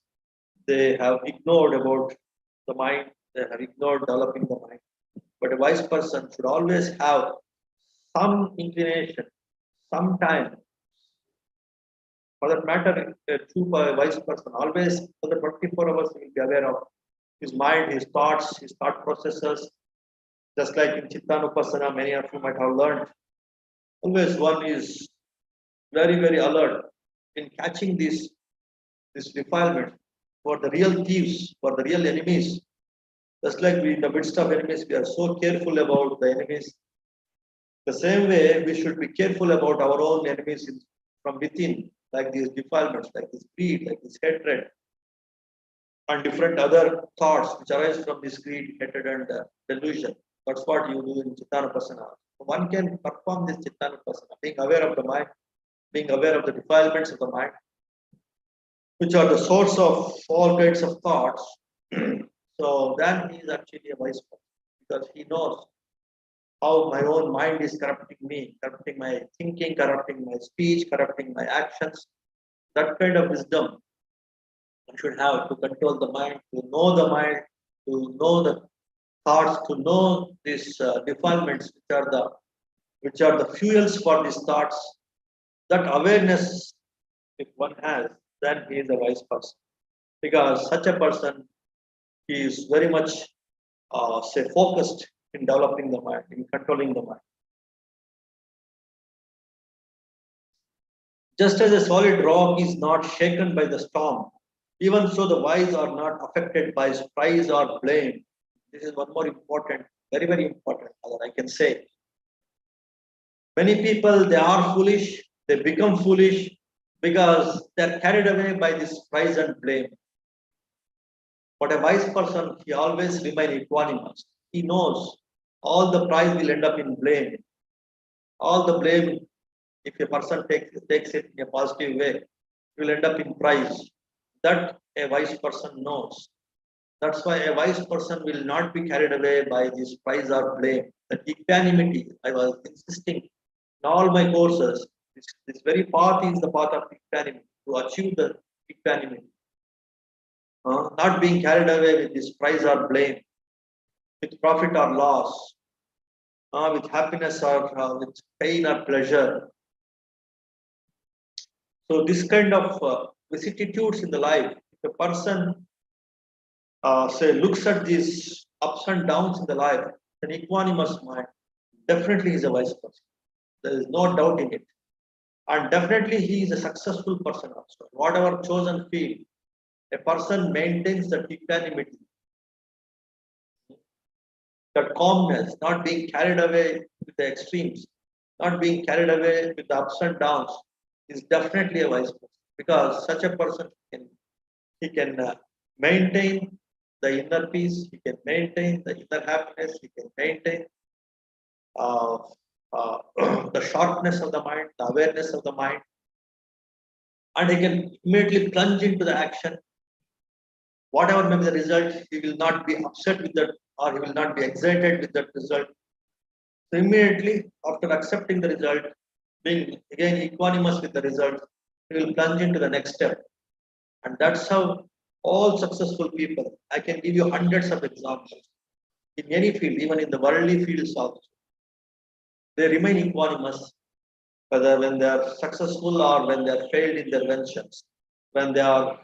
They have ignored about the mind. They have ignored developing the mind. But a wise person should always have some inclination, some time. For that matter, a true wise person always for the 24 hours he will be aware of his mind, his thoughts, his thought processes. Just like in Chittanupassana, many of you might have learned. Always one is very, very alert in catching this defilement for the real thieves, for the real enemies. Just like we in the midst of enemies, we are so careful about the enemies. The same way, we should be careful about our own enemies from within, like these defilements, like this greed, like this hatred, and different other thoughts which arise from this greed, hatred, and delusion. That's what you do in Chittanupassana. One can perform this Chittanupassana, being aware of the mind, being aware of the defilements of the mind, which are the source of all kinds of thoughts. So then he is actually a wise person because he knows how my own mind is corrupting me, corrupting my thinking, corrupting my speech, corrupting my actions. That kind of wisdom one should have to control the mind, to know the mind, to know the thoughts, to know these defilements, which are the fuels for these thoughts. That awareness, if one has, then he is a wise person. Because such a person, he is very much, say, focused in developing the mind, in controlling the mind. Just as a solid rock is not shaken by the storm, even so the wise are not affected by surprise or blame. This is one more important, very, very important, that I can say. Many people, they are foolish, they become foolish because they are carried away by this surprise and blame. But a wise person, he always remains equanimous. He knows all the prize will end up in blame. All the blame, if a person takes it in a positive way, will end up in prize. That a wise person knows. That's why a wise person will not be carried away by this prize or blame. That equanimity, I was insisting in all my courses, this very path is the path of equanimity, to achieve the equanimity. Not being carried away with this prize or blame, with profit or loss, with happiness or with pain or pleasure. So this kind of vicissitudes in the life, if a person say looks at these ups and downs in the life, an equanimous mind definitely is a wise person. There is no doubt in it. And definitely he is a successful person also. Whatever chosen field, a person maintains that equanimity. that calmness, not being carried away with the extremes, not being carried away with the ups and downs, is definitely a wise person. Because such a person he can maintain the inner peace, he can maintain the inner happiness, he can maintain uh, the sharpness of the mind, the awareness of the mind, and he can immediately plunge into the action. Whatever may be the result, he will not be upset with that, or he will not be excited with that result. So immediately after accepting the result, being again equanimous with the result, he will plunge into the next step. And that's how all successful people, I can give you hundreds of examples in any field, even in the worldly fields also, they remain equanimous, whether when they are successful or when they are failed in their ventures, when they are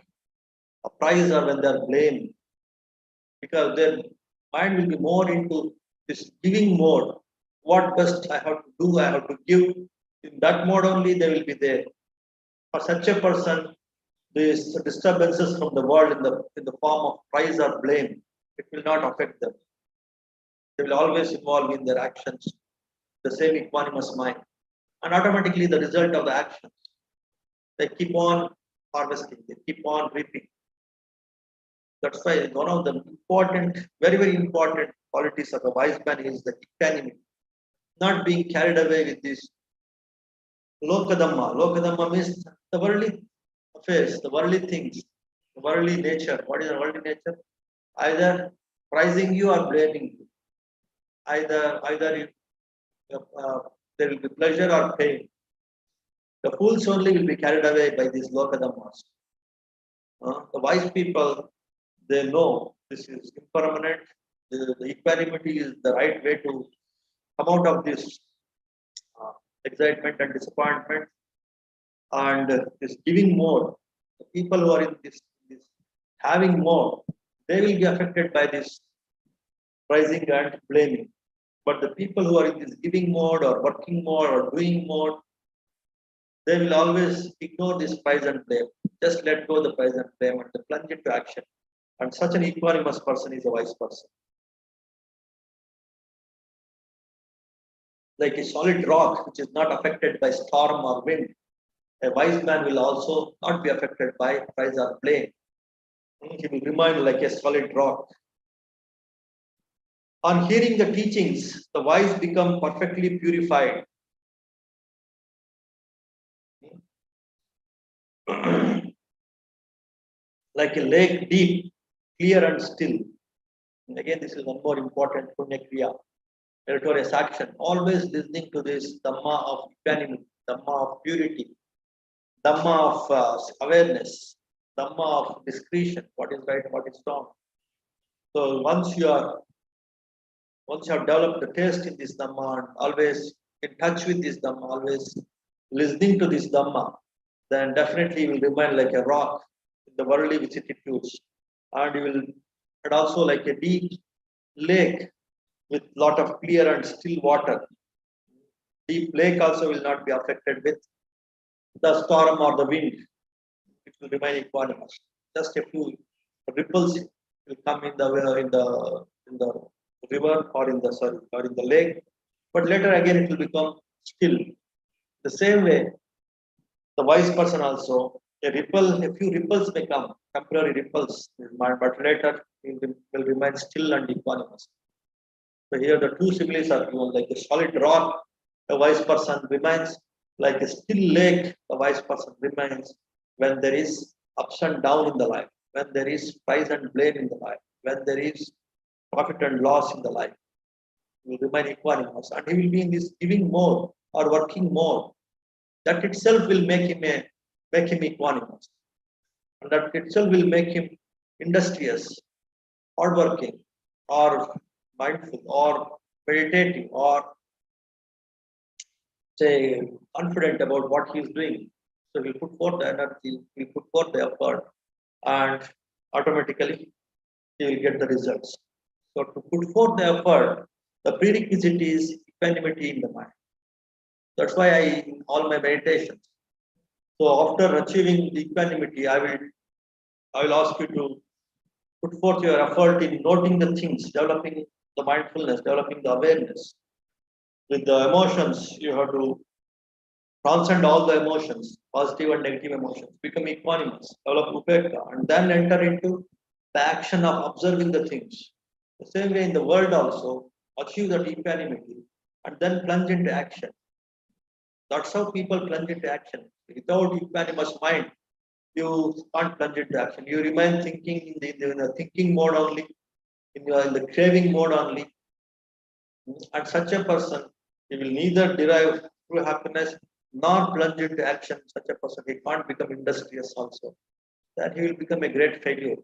appraised or when they are blamed, because their mind will be more into this giving mode. What best I have to do, I have to give. In that mode only they will be there. For such a person, these disturbances from the world in the form of praise or blame, it will not affect them. They will always involve in their actions the same equanimous mind. And automatically the result of the actions, they keep on harvesting, they keep on reaping. That's why one of the important, very, very important qualities of a wise man is the equanimity, not being carried away with this lokadhamma. Lokadhamma means the worldly affairs, the worldly things, the worldly nature. What is the worldly nature? Either praising you or blaming you. Either you, there will be pleasure or pain. The fools only will be carried away by these lokadhammas. The wise people, they know this is impermanent. The equanimity is the right way to come out of this uh, excitement and disappointment, and this giving more. The people who are in this having more, they will be affected by this rising and blaming. But the people who are in this giving mode or working mode or doing mode, they will always ignore this praise and blame. Just let go the praise and blame and plunge into action. And such an equanimous person is a wise person. Like a solid rock which is not affected by storm or wind, a wise man will also not be affected by praise or blame. He will remain like a solid rock. On hearing the teachings, the wise become perfectly purified. Like a lake deep, clear and still. And again, this is one more important punya kriya, meritorious action. Always listening to this dhamma of equanimity, dhamma of purity, dhamma of awareness, dhamma of discretion, what is right, what is wrong. So once you have developed the taste in this dhamma and always in touch with this dhamma, always listening to this dhamma, then definitely you will remain like a rock in the worldly vicissitudes, and you will, and also like a deep lake with lot of clear and still water. Deep lake also will not be affected with the storm or the wind. It will remain equanimous. Just a few ripples will come in the river or in the lake, but later again it will become still. The same way, the wise person also, a few ripples may come, temporary ripples, but later he will remain still and equanimous. So here the two similes are given, like a solid rock, a wise person remains, like a still lake, the wise person remains when there is ups and down in the life, when there is praise and blame in the life, when there is profit and loss in the life. He will remain equanimous, and he will be in this giving more or working more. That itself will make him equanimous, and that itself will make him industrious, hardworking, or mindful, or meditative, or say confident about what he is doing. So he'll put forth the energy, he'll put forth the effort, and automatically he will get the results. So to put forth the effort, the prerequisite is equanimity in the mind. That's why in all my meditations. So after achieving the equanimity, I will ask you to put forth your effort in noting the things, developing the mindfulness, developing the awareness. With the emotions, you have to transcend all the emotions, positive and negative emotions, become equanimous, develop upekka, and then enter into the action of observing the things. The same way in the world also, achieve that equanimity and then plunge into action. That's how people plunge into action. Without equanimous mind, you can't plunge into action. You remain thinking in the thinking mode only, in the craving mode only. And such a person, he will neither derive true happiness nor plunge into action. Such a person, he can't become industrious also. Then he will become a great failure.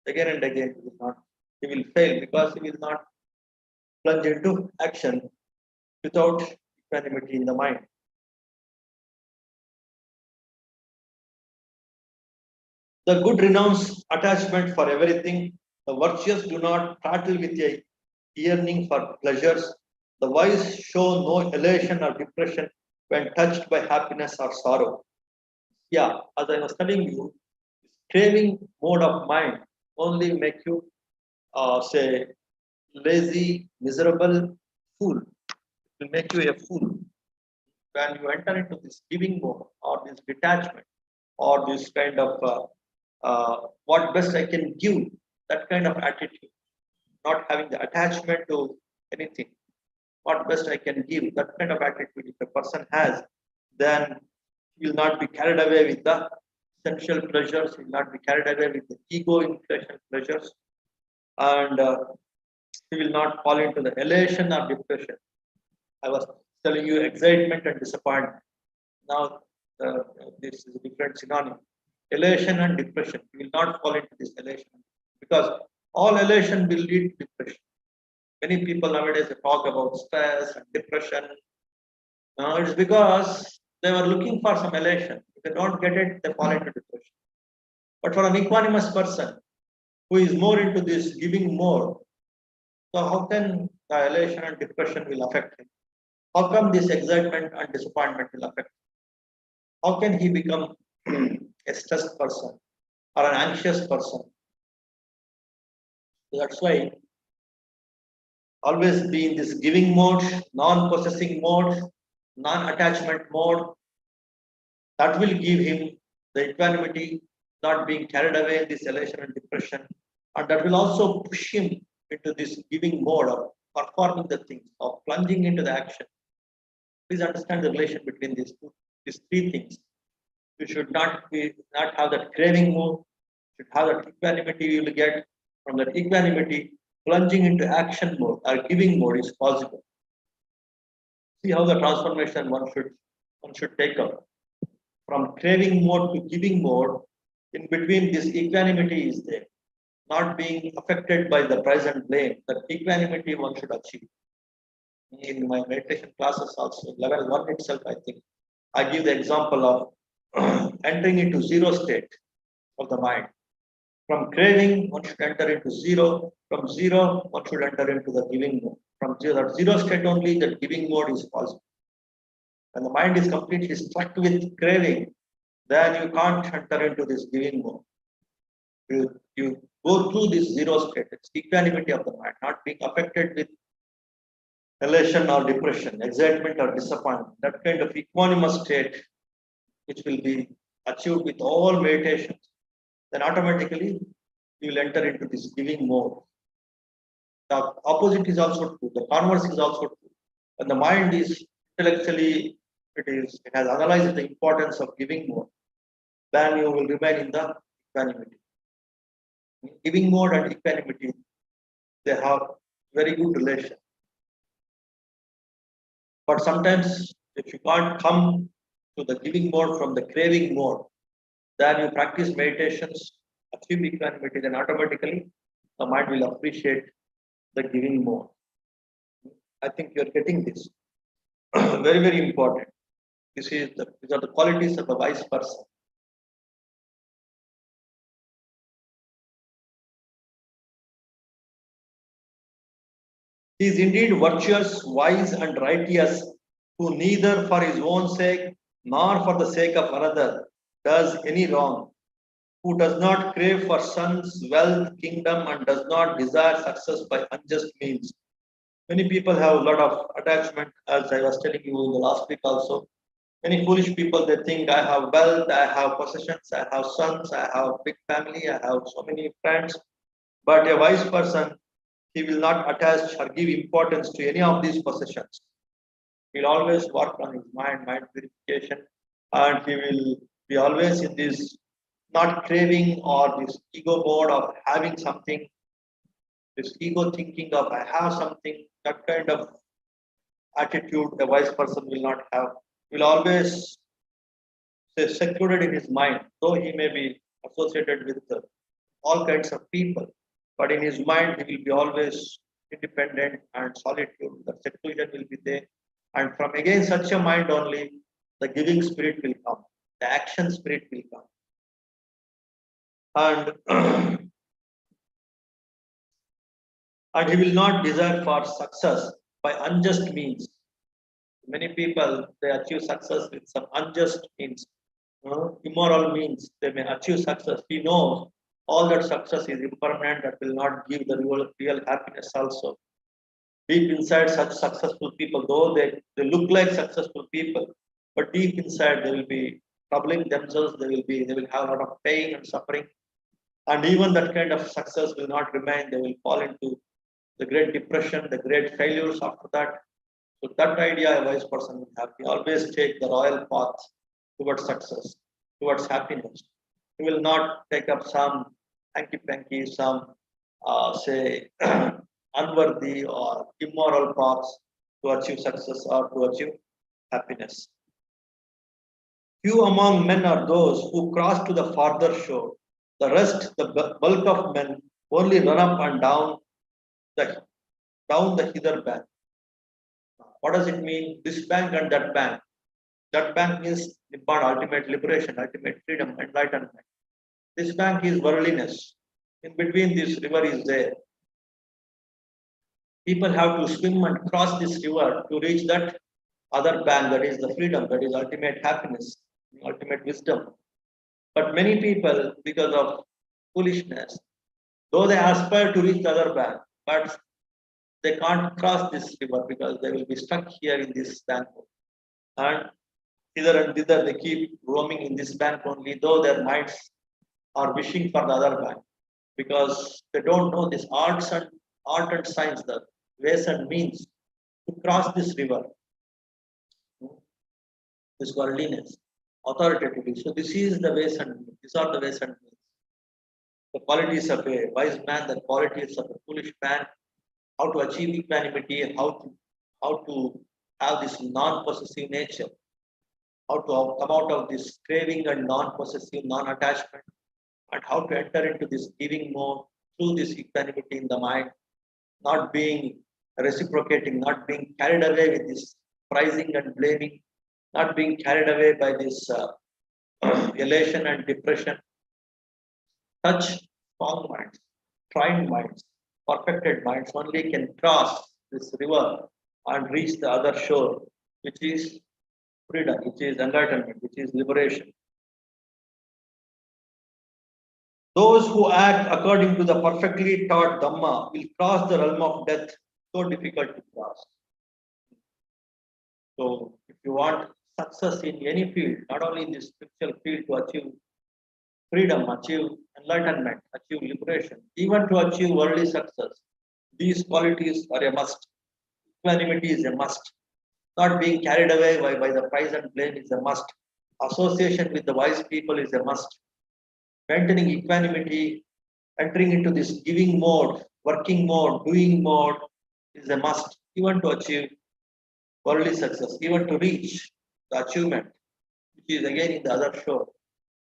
Again and again, he will fail because he will not plunge into action without equanimity in the mind. The good renounce attachment for everything. The virtuous do not prattle with a yearning for pleasures. The wise show no elation or depression when touched by happiness or sorrow. Yeah, as I was telling you, craving mode of mind only make you say lazy, miserable, fool. It will make you a fool. When you enter into this giving mode or this detachment or this kind of what best I can give, that kind of attitude, not having the attachment to anything, what best I can give, that kind of attitude, if a person has, then he will not be carried away with the sensual pleasures, he will not be carried away with the ego inflation pleasures, and he will not fall into the elation or depression. I was telling you excitement and disappointment. Now, this is a different synonym. Elation and depression. You will not fall into this elation because all elation will lead to depression. Many people nowadays talk about stress and depression. It's because they were looking for some elation. If they don't get it, they fall into depression. But for an equanimous person who is more into this giving more, so how can the elation and depression will affect him? How come this excitement and disappointment will affect him? How can he become a stressed person or an anxious person? So that's why always be in this giving mode, non-possessing mode, non-attachment mode. That will give him the equanimity, not being carried away in this elation and depression. And that will also push him into this giving mode of performing the things, of plunging into the action. Please understand the relation between these three things. You should not have that craving mode, you should have that equanimity you will get from that equanimity, plunging into action mode or giving mode is possible. See how the transformation one should take up. From craving mode to giving mode, in between this equanimity is there. Not being affected by the prize and blame, that equanimity one should achieve. In my meditation classes also, level 1 itself, I think, I give the example of entering into zero state of the mind. From craving, one should enter into zero. From zero, one should enter into the giving mode. From zero state only, the giving mode is possible. When the mind is completely struck with craving, then you can't enter into this giving mode. You go through this zero state, it's equanimity of the mind, not being affected with elation or depression, excitement or disappointment. That kind of equanimous state, which will be achieved with all meditations, then automatically you will enter into this giving mode. The opposite is also true. The converse is also true. When the mind is intellectually, it has analyzed the importance of giving mode, then you will remain in the equanimity. Giving mode and equanimity, they have very good relation. But sometimes, if you can't come to the giving mode from the craving mode, then you practice meditations, achieve equanimity, then automatically the mind will appreciate the giving mode. I think you're getting this. Very, very important. These are the qualities of the wise person. He is indeed virtuous, wise, and righteous, who neither for his own sake nor for the sake of another does any wrong. who does not crave for sons, wealth, kingdom, and does not desire success by unjust means. Many people have a lot of attachment, as I was telling you in the last week also. Many foolish people, they think I have wealth, I have possessions, I have sons, I have big family, I have so many friends. But a wise person, he will not attach or give importance to any of these possessions. He'll always work on his mind purification, and he will be always in this not craving or this ego mode of having something, this ego thinking of I have something, that kind of attitude a wise person will not have. Will always stay secluded in his mind, though he may be associated with all kinds of people, but in his mind he will be always independent and solitude. The seclusion will be there, and from again such a mind only, the giving spirit will come, the action spirit will come, and and he will not desire for success by unjust means. Many people they achieve success with some unjust means, immoral means. They may achieve success. He knows all that success is impermanent, that will not give the real happiness also. Deep inside, such successful people, though they look like successful people, but deep inside they will be troubling themselves. They will have a lot of pain and suffering, and even that kind of success will not remain. They will fall into the great depression, the great failures after that. So that idea a wise person will have. He always take the royal path towards success, towards happiness. He will not take up some hanky-panky, some say unworthy or immoral paths to achieve success or to achieve happiness. Few among men are those who cross to the farther shore. The rest, the bulk of men, only run up and down the hither bank. What does it mean? This bank and that bank. That bank means Nibbana, ultimate liberation, ultimate freedom, enlightenment. This bank is worldliness. In between, this river is there. People have to swim and cross this river to reach that other bank, that is the freedom, that is ultimate happiness, ultimate wisdom. But many people, because of foolishness, though they aspire to reach the other bank, but they can't cross this river because they will be stuck here in this bank. And hither and thither they keep roaming in this bank only, though their minds are wishing for the other bank, because they don't know this art and science, the ways and means to cross this river, this worldliness, authoritatively. So this is the ways and means. These are the ways and means. The qualities of a wise man, the qualities of a foolish man, how to achieve equanimity, how to have this non-possessive nature, how to come out of this craving and non-possessive, non-attachment, and how to enter into this giving mode through this equanimity in the mind, not being reciprocating, not being carried away with this prizing and blaming, not being carried away by this elation and depression. Such strong minds, trained minds, perfected minds only can cross this river and reach the other shore, which is freedom, which is enlightenment, which is liberation. Those who act according to the perfectly taught Dhamma will cross the realm of death, so difficult to cross. So, if you want success in any field, not only in this spiritual field, to achieve freedom, achieve enlightenment, achieve liberation, even to achieve worldly success, these qualities are a must. Equanimity is a must. Not being carried away by the prize and blame is a must. Association with the wise people is a must. Maintaining equanimity, entering into this giving mode, working mode, doing mode is a must, even to achieve worldly success, even to reach the achievement, which is again in the other shore,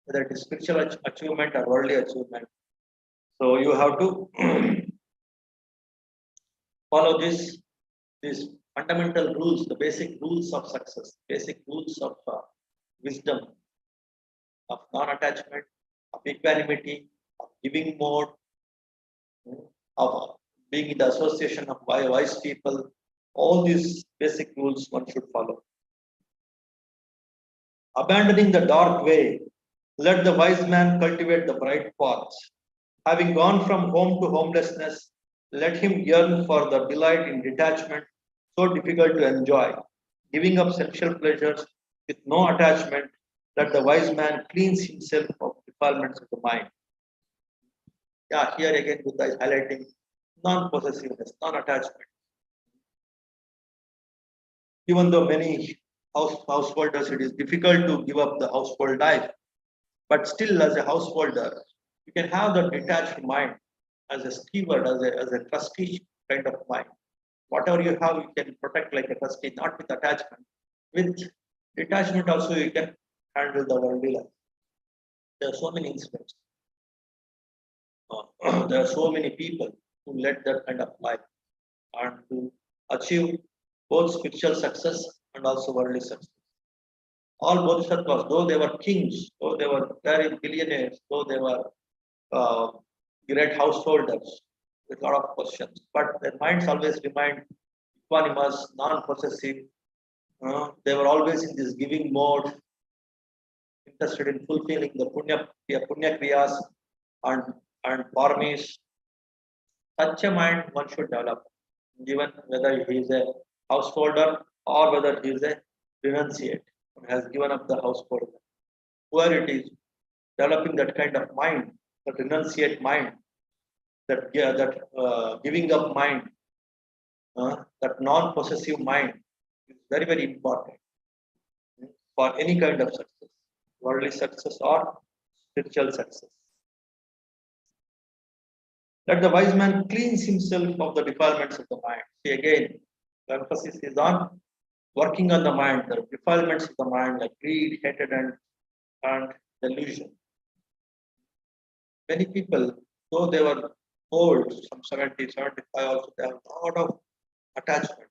whether it is spiritual achievement or worldly achievement. So you have to follow these fundamental rules, the basic rules of success, basic rules of wisdom, of non-attachment, of equanimity, of giving mode, of being in the association of wise people. All these basic rules one should follow. Abandoning the dark way, Let the wise man cultivate the bright paths. Having gone from home to homelessness, let him yearn for the delight in detachment, so difficult to enjoy. Giving up sensual pleasures with no attachment, let the wise man cleanse himself of defilements of the mind. Yeah, here again Buddha is highlighting non-possessiveness, non-attachment. Even though many householders, it is difficult to give up the household life, but still as a householder, you can have the detached mind as a steward, as a trustee kind of mind. Whatever you have, you can protect like a trustee, not with attachment. With detachment also, you can handle the worldly life. There are so many incidents. There are so many people who led that kind of life and to achieve both spiritual success and also worldly success. All bodhisattvas, though they were kings, though they were very billionaires, though they were uh, great householders with a lot of questions, but their minds always remained equanimous, non-possessive. They were always in this giving mode, interested in fulfilling the punya kriyas and paramis. Such a mind one should develop, given whether he is a householder or whether he is a renunciate, who has given up the household. Whoever it is, developing that kind of mind, that renunciate mind, that giving up mind, that non-possessive mind is very, very important for any kind of success, worldly success or spiritual success. Let the wise man cleanse himself of the defilements of the mind. See again, the emphasis is on working on the mind, the defilements of the mind like greed, hatred, and delusion. Many people, though they were old, some 70, 75 also, they have a lot of attachment,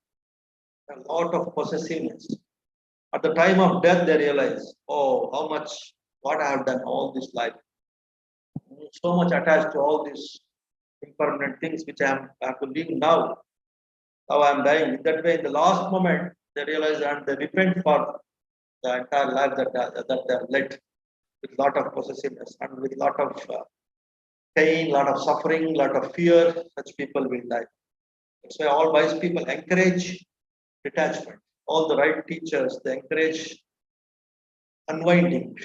a lot of possessiveness. At the time of death, they realize, oh, how much, what I have done all this life. So much attached to all these impermanent things which I have to leave now. Now I am dying. In that way, in the last moment, they realize and they repent for the entire life that they have led with a lot of possessiveness and with a lot of pain, lot of suffering, lot of fear. Such people will die. That's why all wise people encourage detachment. All the right teachers, they encourage unwinding,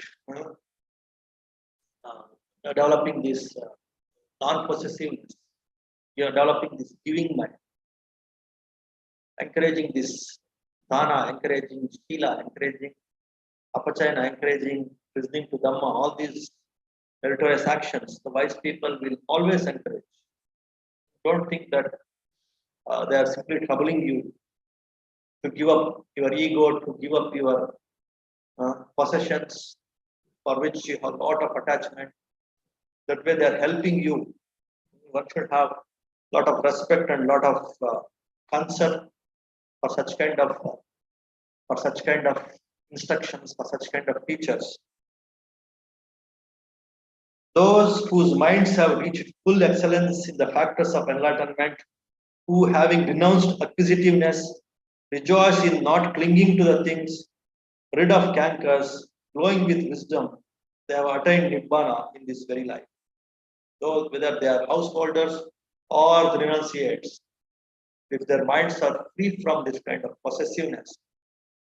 developing this non-possessiveness. You are developing this giving mind, encouraging this dana, encouraging shila, encouraging apachayana, encouraging listening to Dhamma, all these meritorious actions, the wise people will always encourage. Don't think that they are simply troubling you to give up your ego, to give up your possessions for which you have a lot of attachment. That way they are helping you. One should have a lot of respect and lot of concern for such kind of instructions, for such kind of teachers. Those whose minds have reached full excellence in the factors of enlightenment, who having renounced acquisitiveness, rejoice in not clinging to the things, rid of cankers, glowing with wisdom, they have attained Nibbana in this very life. So whether they are householders or the renunciates, if their minds are free from this kind of possessiveness,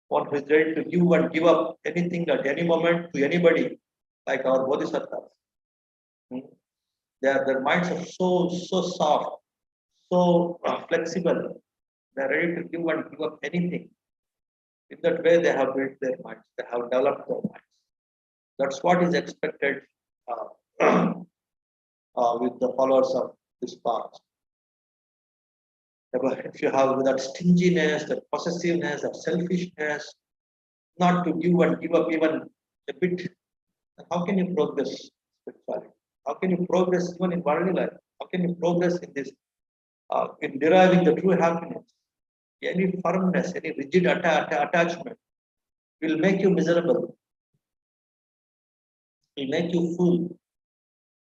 one who is ready to give and give up anything at any moment to anybody, like our bodhisattvas. Their minds are so soft, so flexible. They are ready to give and give up anything. In that way, they have built their minds. They have developed their minds. That's what is expected with the followers of this path. If you have that stinginess, that possessiveness, that selfishness, not to give and give up even a bit, then how can you progress spirituality? How can you progress even in worldly life? How can you progress in this, in deriving the true happiness? Any firmness, any rigid attachment will make you miserable, will make you fool.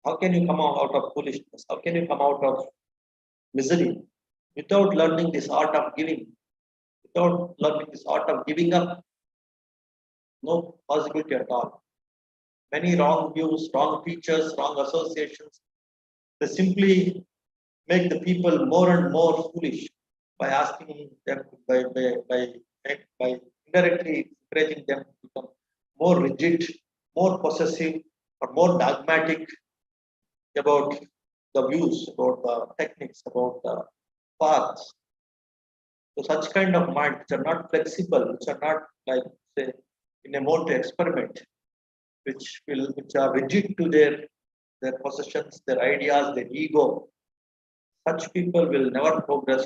How can you come out of foolishness? How can you come out of misery without learning this art of giving? Without learning this art of giving up, no possibility at all. many wrong views, wrong teachers, wrong associations. They simply make the people more and more foolish by asking them by indirectly encouraging them to become more rigid, more possessive, or more dogmatic about the views, about the techniques, about the paths. So such kind of minds which are not flexible, which are not like say in a mode to experiment, which are rigid to their possessions, their ideas, their ego. Such people will never progress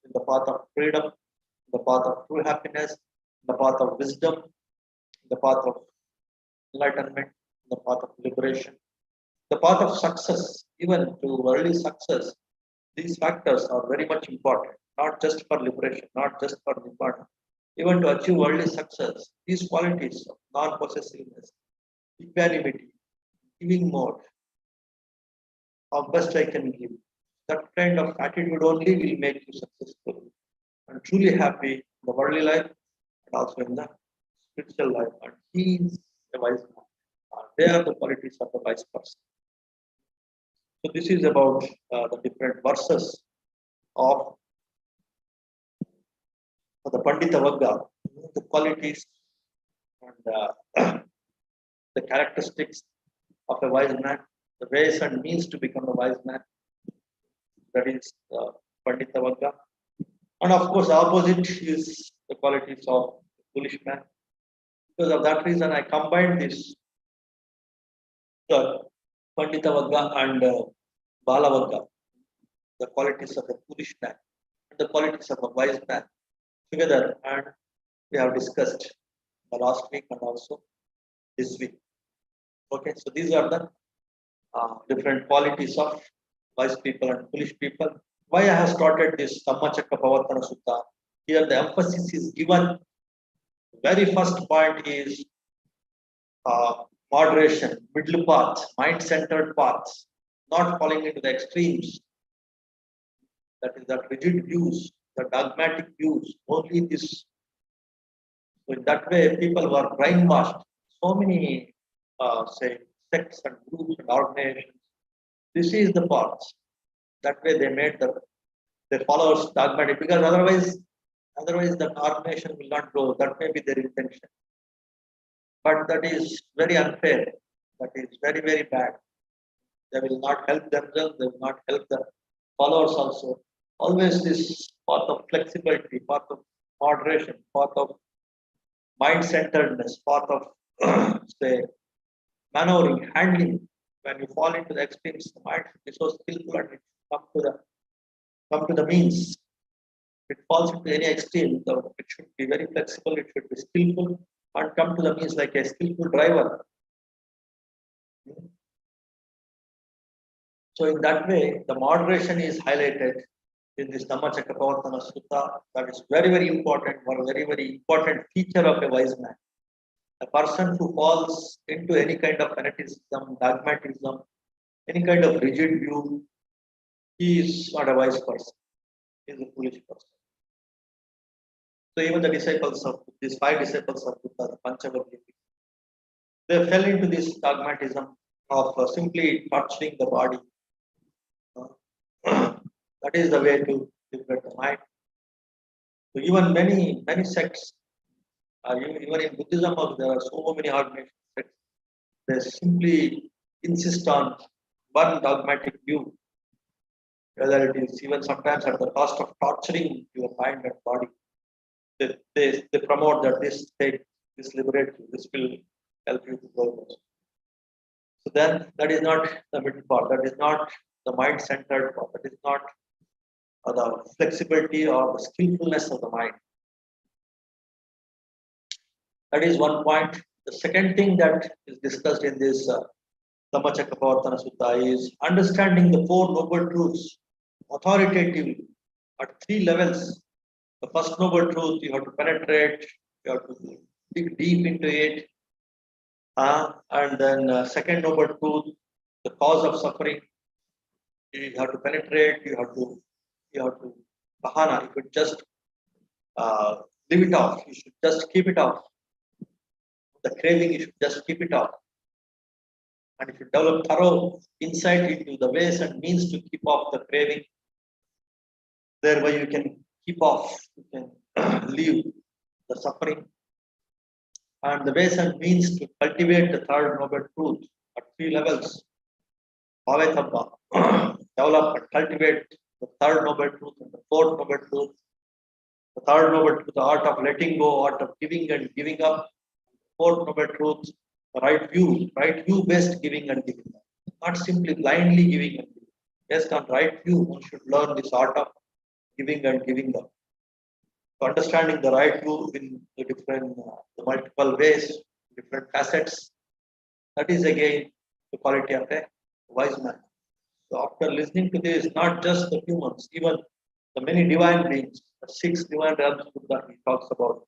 in the path of freedom, the path of true happiness, the path of wisdom, the path of enlightenment, the path of liberation, the path of success, even to early success. These factors are very much important, not just for liberation, not just for nirvana. Even to achieve early success, these qualities of non-possessiveness, equanimity, giving more, how best I can give. That kind of attitude only will make you successful and truly happy in the worldly life and also in the spiritual life. And he is a wise man. They are the qualities of the wise person. So this is about the different verses of the Pandita Vagga, the qualities and the characteristics of a wise man, the ways and means to become a wise man. That is Pandita Vagga. And of course, opposite is the qualities of the foolish man. Because of that reason, I combined this the Pandita Vagga and Bala Vagga, the qualities of a foolish man and the qualities of a wise man together, and we have discussed the last week and also this week. Okay, so these are the different qualities of wise people and foolish people. Why I have started this Dhammacakka Pavartana Sutta? Here the emphasis is given. Very first point is moderation, middle path, mind-centered paths, not falling into the extremes. That is that rigid views, the dogmatic views. Only this. So in that way, people were brainwashed. So many say sects and groups and organizations. This is the path. That way they made their followers dogmatic because otherwise the organization will not grow. That may be their intention. But that is very unfair. That is very, very bad. They will not help themselves, they will not help the followers also. Always this path of flexibility, path of moderation, path of mind-centeredness, path of say maneuvering, handling. When you fall into the extremes, the mind should be so skillful and it come to the means. If it falls into any extreme, it should be very flexible, it should be skillful, and come to the means like a skillful driver. So in that way, the moderation is highlighted in this Dhammacakka Pavartana Sutta. That is very, very important, or very, very important feature of a wise man. A person who falls into any kind of fanaticism, dogmatism, any kind of rigid view, he is not a wise person. He is a foolish person. So even the disciples of these 5 disciples of Buddha, the Panchavagga, they fell into this dogmatism of simply torturing the body. That is the way to liberate the mind. So even many sects, even in Buddhism, there are so many organizations. They simply insist on one dogmatic view, whether it is even sometimes at the cost of torturing your mind and body. They promote that this liberate you, this will help you to grow. So then that is not the middle part, that is not the mind-centered part, that is not the flexibility or the skillfulness of the mind. That is one point. The second thing that is discussed in this Dhammacakka Pavartana Sutta is understanding the 4 noble truths authoritatively at 3 levels. The first noble truth, you have to penetrate, you have to dig deep into it. And then second noble truth, the cause of suffering, you have to penetrate, you have to bahana, you could just leave it off, you should just keep it off. The craving, you should just keep it off. And if you develop thorough insight into the ways and means to keep off the craving, thereby you can keep off, you can leave the suffering. And the ways and means to cultivate the third noble truth at 3 levels. Bhavetabba, develop and cultivate the third noble truth and the fourth noble truth. The third noble truth, the art of letting go, art of giving and giving up. Fourth noble truth, the right view based giving and giving up. Not simply blindly giving and giving. Based on right view, one should learn this art of giving and giving up. So understanding the right view in the different, the multiple ways, different facets, that is again the quality of a wise man. So after listening to this, not just the humans, even the many divine beings, the 6 divine realms Buddha he talks about.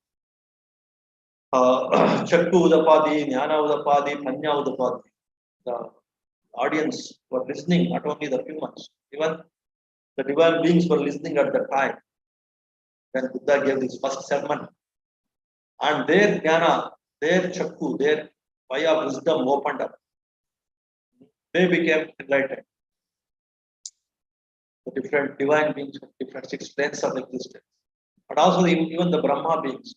Chakku Udapadi, Jnana Udapadi, Panya Udapadi. The audience were listening, not only the humans, even the divine beings were listening at the time when Buddha gave his first sermon. And their Jnana, their Chakku, their fire of wisdom opened up. They became enlightened. The different divine beings with different 6 planes of existence. And also even the Brahma beings,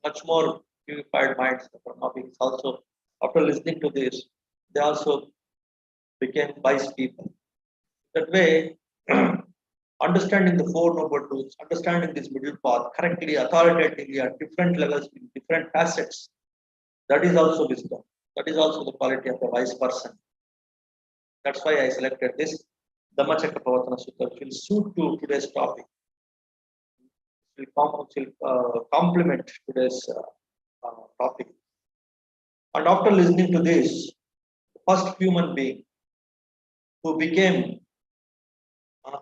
much more purified minds, the Brahma beings also, after listening to this, they also became wise people. That way, understanding the Four Noble Truths, understanding this middle path correctly, authoritatively at different levels, in different facets, that is also wisdom. That is also the quality of a wise person. That's why I selected this Dhammacakkappavattana Sutta, which will suit to today's topic. It will complement today's topic. And after listening to this, the first human being who became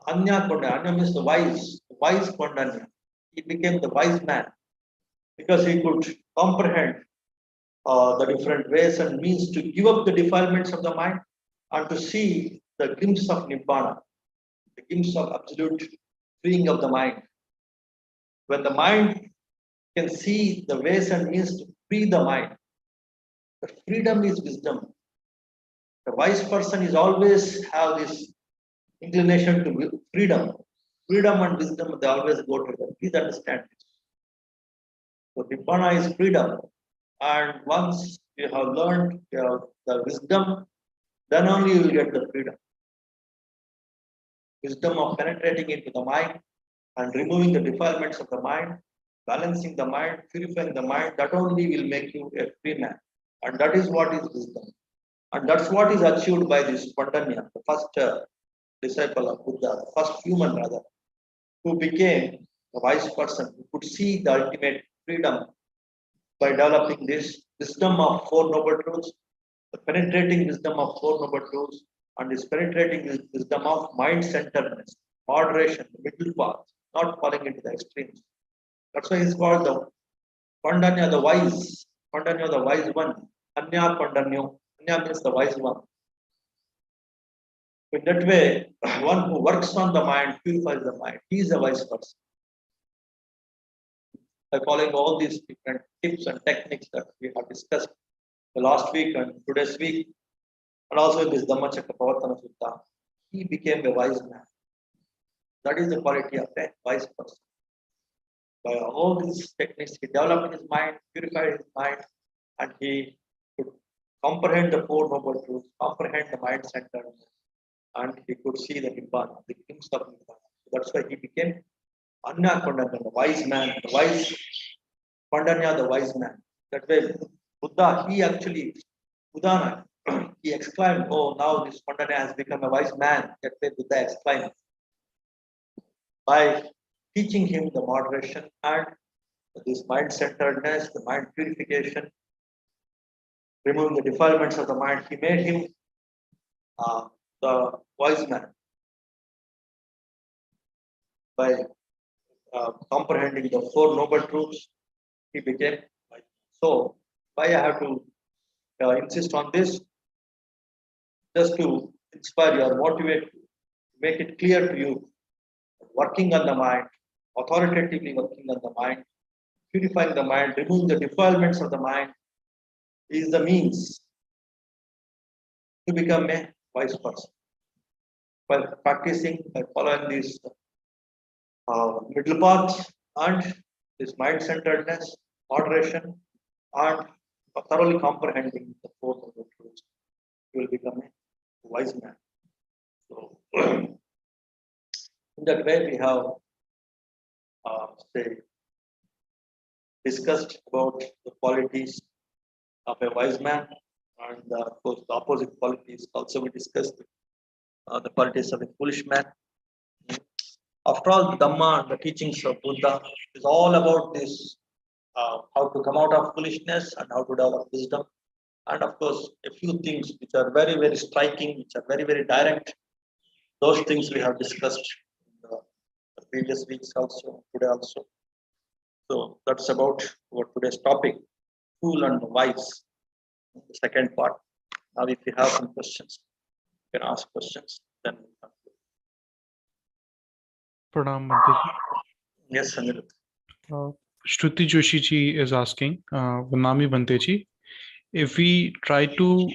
Anya Konda, Anya means the wise Kondanya. He became the wise man because he could comprehend the different ways and means to give up the defilements of the mind and to see the glimpse of Nibbana, the glimpse of absolute freeing of the mind. When the mind can see the ways and means to free the mind, the freedom is wisdom. The wise person is always have this inclination to freedom. Freedom and wisdom, they always go together. Please understand this. So Nibbana is freedom. And once you have learned the wisdom, then only you will get the freedom. Wisdom of penetrating into the mind and removing the defilements of the mind, balancing the mind, purifying the mind, that only will make you a free man. And that is what is wisdom. And that's what is achieved by this Pandanya, the first disciple of Buddha, the first human rather, who became a wise person, who could see the ultimate freedom by developing this wisdom of Four Noble Truths, the penetrating wisdom of Four Noble Truths, and this penetrating wisdom of mind-centeredness, moderation, the middle path, not falling into the extremes. That's why it's called the Pandanya, the wise, Pandanya, the wise one, Anya Pandanyo. Anya means the wise one. In that way, one who works on the mind, purifies the mind, he is a wise person. By following all these different tips and techniques that we have discussed the last week and today's week, and also in this Dhammacakkappavattana Sutta, he became a wise man. That is the quality of a wise person. By all these techniques, he developed his mind, purified his mind, and he could comprehend the Four Noble Truths, comprehend the mind centeredness, and he could see the Nibbana, the glimpse of Nibbana. So that's why he became Anya Pandanya, the wise man, the wise Pandanya, the wise man. That way, Buddha, he actually, Buddha, he exclaimed, "Oh, now this Pandanya has become a wise man." That way, Buddha exclaimed by teaching him the moderation and this mind centeredness, the mind purification, removing the defilements of the mind. He made him the wise man by comprehending the Four Noble Truths. He became wise. So, why I have to insist on this? Just to inspire you or motivate you, make it clear to you, working on the mind, authoritatively working on the mind, purifying the mind, removing the defilements of the mind is the means to become a wise person. By practicing, by following these middle path and this mind-centeredness, moderation, and thoroughly comprehending the four noble truths, you will become a wise man. So, in that way, we have say discussed about the qualities of a wise man, and of course, the opposite qualities also we discussed. The qualities of a foolish man. After all, the Dhamma, the teachings of Buddha, is all about this: how to come out of foolishness and how to develop wisdom. And of course, a few things which are very, very striking, which are very, very direct. Those things we have discussed in the previous weeks also, today also. So that's about our today's topic: fool and wise. The second part. Now, if you have some questions, you can ask questions. Then we can. Pranam Bhanteji. Yes, Anirudh. Shruti Joshi ji is asking, Vanami Bhanteji, if we try to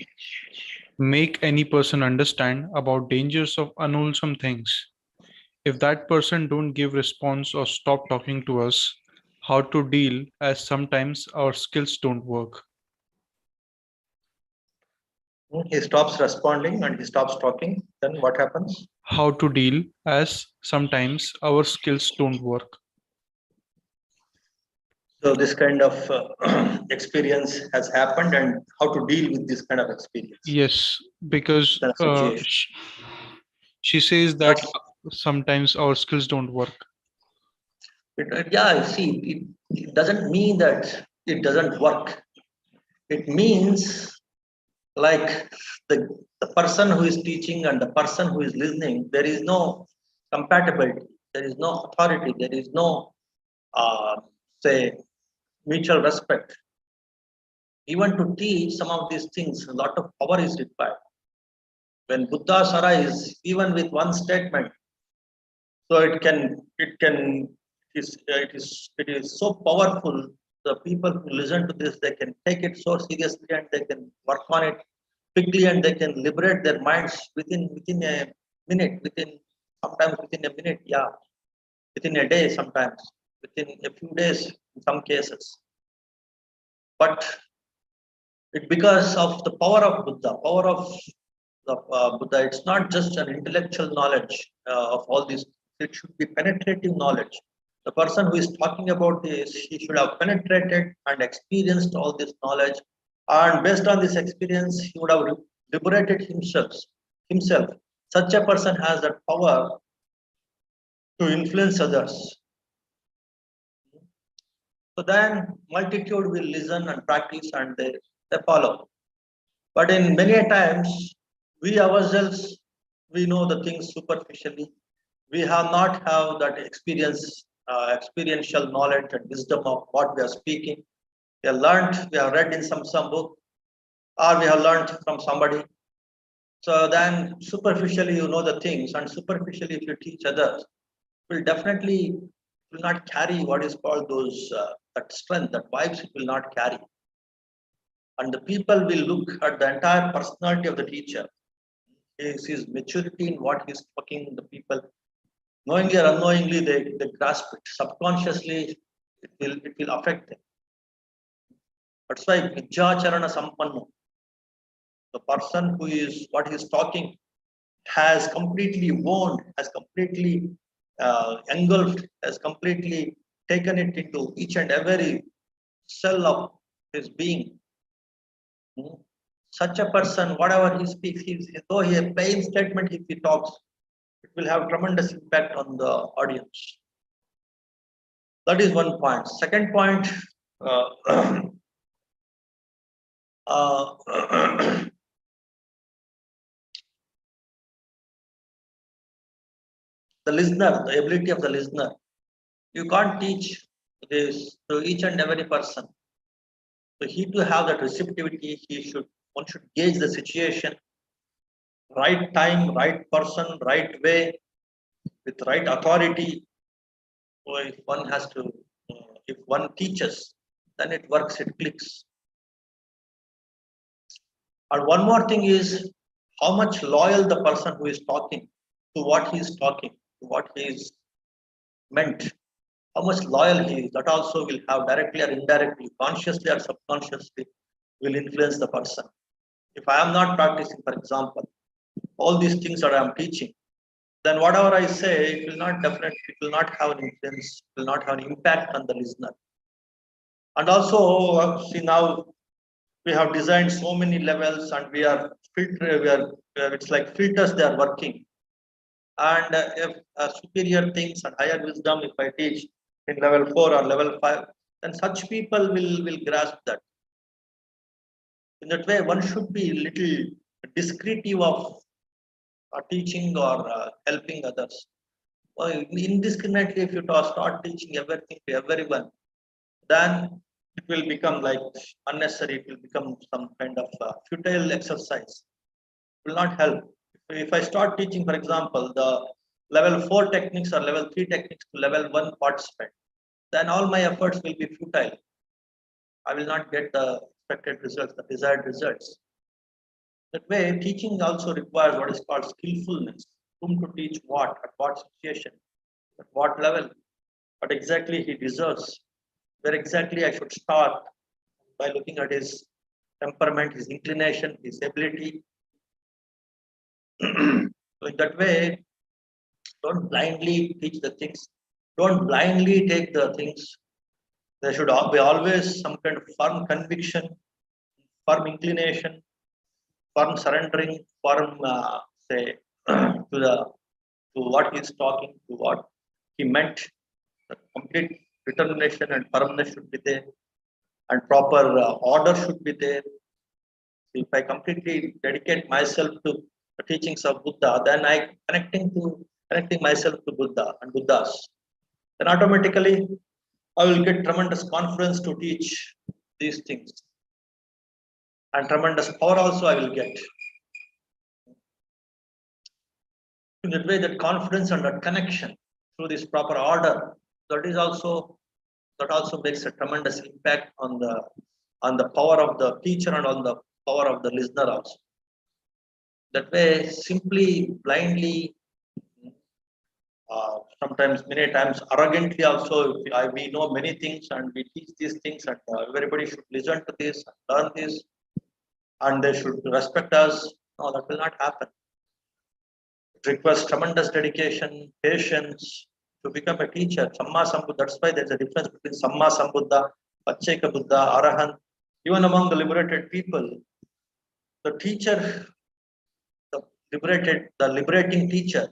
make any person understand about dangers of unwholesome things, if that person don't give response or stop talking to us, how to deal, as sometimes our skills don't work? He stops responding and he stops talking. Then what happens? How to deal, as sometimes our skills don't work. So this kind of experience has happened, and how to deal with this kind of experience. Yes, because Kind of situation. she says that sometimes our skills don't work. Yeah, see, it doesn't mean that it doesn't work. It means like the person who is teaching and the person who is listening, there is no compatibility, there is no authority, there is no say mutual respect. Even to teach some of these things, a lot of power is required. When Buddha arise, even with one statement, so it is so powerful. The people who listen to this, they can take it so seriously and they can work on it quickly, and they can liberate their minds within a minute, sometimes within a minute, yeah, within a day, sometimes within a few days in some cases. But it because of the power of Buddha, power of the Buddha. It's not just an intellectual knowledge of all these. It should be penetrative knowledge. The person who is talking about this, he should have penetrated and experienced all this knowledge, and based on this experience, he would have liberated himself. Himself. Such a person has that power to influence others. So then, multitude will listen and practice, and they follow. But in many times, we ourselves, we know the things superficially. We have not have that experiential knowledge and wisdom of what we are speaking. We have learned, we have read in some book, or we have learned from somebody. So then superficially you know the things, and superficially if you teach others, will definitely will not carry what is called those that strength, that vibes it will not carry. And the people will look at the entire personality of the teacher, his maturity in what he's talking, the people knowingly or unknowingly they grasp it. Subconsciously it will affect them. That's why Vidyacharana Sampanno, the person who is what he's talking has completely owned, has completely engulfed, has completely taken it into each and every cell of his being. Such a person, whatever he speaks, though he a plain statement, if he talks, it will have tremendous impact on the audience. That is one point. Second point, the listener, the ability of the listener. You can't teach this to each and every person. So he to have that receptivity, one should gauge the situation, right time, right person, right way, with right authority. So if one has to, if one teaches, then it works, it clicks. And one more thing is how much loyal the person who is talking to what he is talking, to what he is meant, how much loyal he is, that also will have directly or indirectly, consciously or subconsciously, will influence the person. If I am not practicing, for example, all these things that I am teaching, then whatever I say, it will not have an influence, it will not have an impact on the listener. And also, see now we have designed so many levels, and we are it's like filters they are working. And if superior things and higher wisdom, if I teach in level 4 or level 5, then such people will grasp that. In that way, one should be little discretive of teaching or helping others. Indiscriminately, if you start teaching everything to everyone, then it will become like unnecessary. It will become some kind of futile exercise. It will not help. If I start teaching, for example, the level 4 techniques or level 3 techniques to level 1 participant, then all my efforts will be futile. I will not get the expected results, the desired results. That way, teaching also requires what is called skillfulness. Whom to teach what, at what situation, at what level, what exactly he deserves, where exactly I should start by looking at his temperament, his inclination, his ability. So in that way, don't blindly teach the things. Don't blindly take the things. There should be always some kind of firm conviction, firm inclination, firm surrendering, firm say to what he is talking, to what he meant. The complete determination and firmness should be there, and proper order should be there. If I completely dedicate myself to the teachings of Buddha, then I connecting myself to Buddha and Buddhas. Then automatically I will get tremendous confidence to teach these things. And tremendous power also I will get. In that way, that confidence and that connection through this proper order, that also makes a tremendous impact on the power of the teacher and on the power of the listener also. That way, simply blindly, sometimes many times arrogantly also, we know many things and we teach these things, and everybody should listen to this and learn this, and they should respect us. No, that will not happen. It requires tremendous dedication, patience to become a teacher. Samma Sambuddha. That's why there's a difference between Samma Sambuddha, Pacceka Buddha, Arahant. Even among the liberated people, the teacher, the liberating teacher,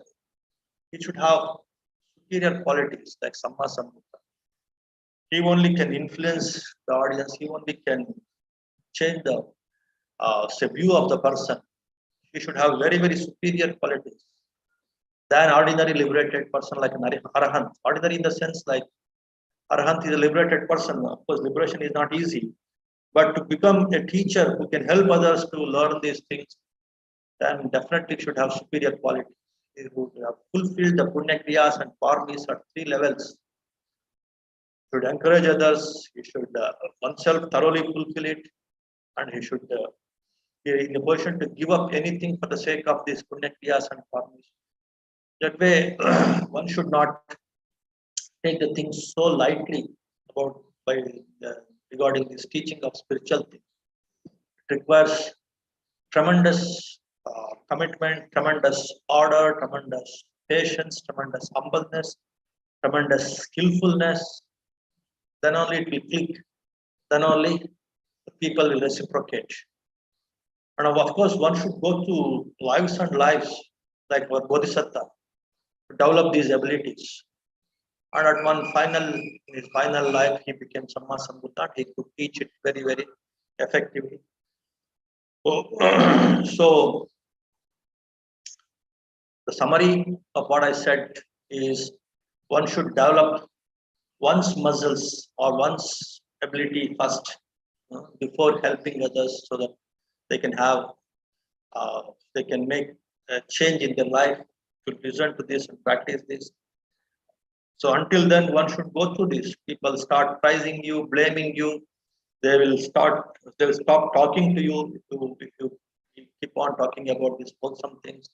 he should have superior qualities like Samma Sambuddha. He only can influence the audience. He only can change the view of the person. He should have very, very superior qualities than ordinary liberated person like an Arahant. Ordinary in the sense like Arahant is a liberated person. Of course, liberation is not easy. But to become a teacher who can help others to learn these things, then definitely should have superior quality. He would have fulfilled the Punya Kriyas and Parmis at 3 levels. Should encourage others, he should oneself thoroughly fulfill it, and he should be in a position to give up anything for the sake of these Punya Kriyas and Parmis. That way, one should not take the things so lightly regarding this teaching of spiritual things. It requires tremendous commitment, tremendous order, tremendous patience, tremendous humbleness, tremendous skillfulness. Then only it will click. Then only the people will reciprocate. And of course, one should go through lives and lives like our Bodhisattva to develop these abilities. And at in his final life, he became Samma Sambuddha. He could teach it very, very effectively. So the summary of what I said is one should develop one's muscles or one's ability first before helping others, so that they can they can make a change in their life, to listen to this and practice this. So until then, one should go through this. People start praising you, blaming you. They will stop talking to you if you we keep on talking about these wholesome things,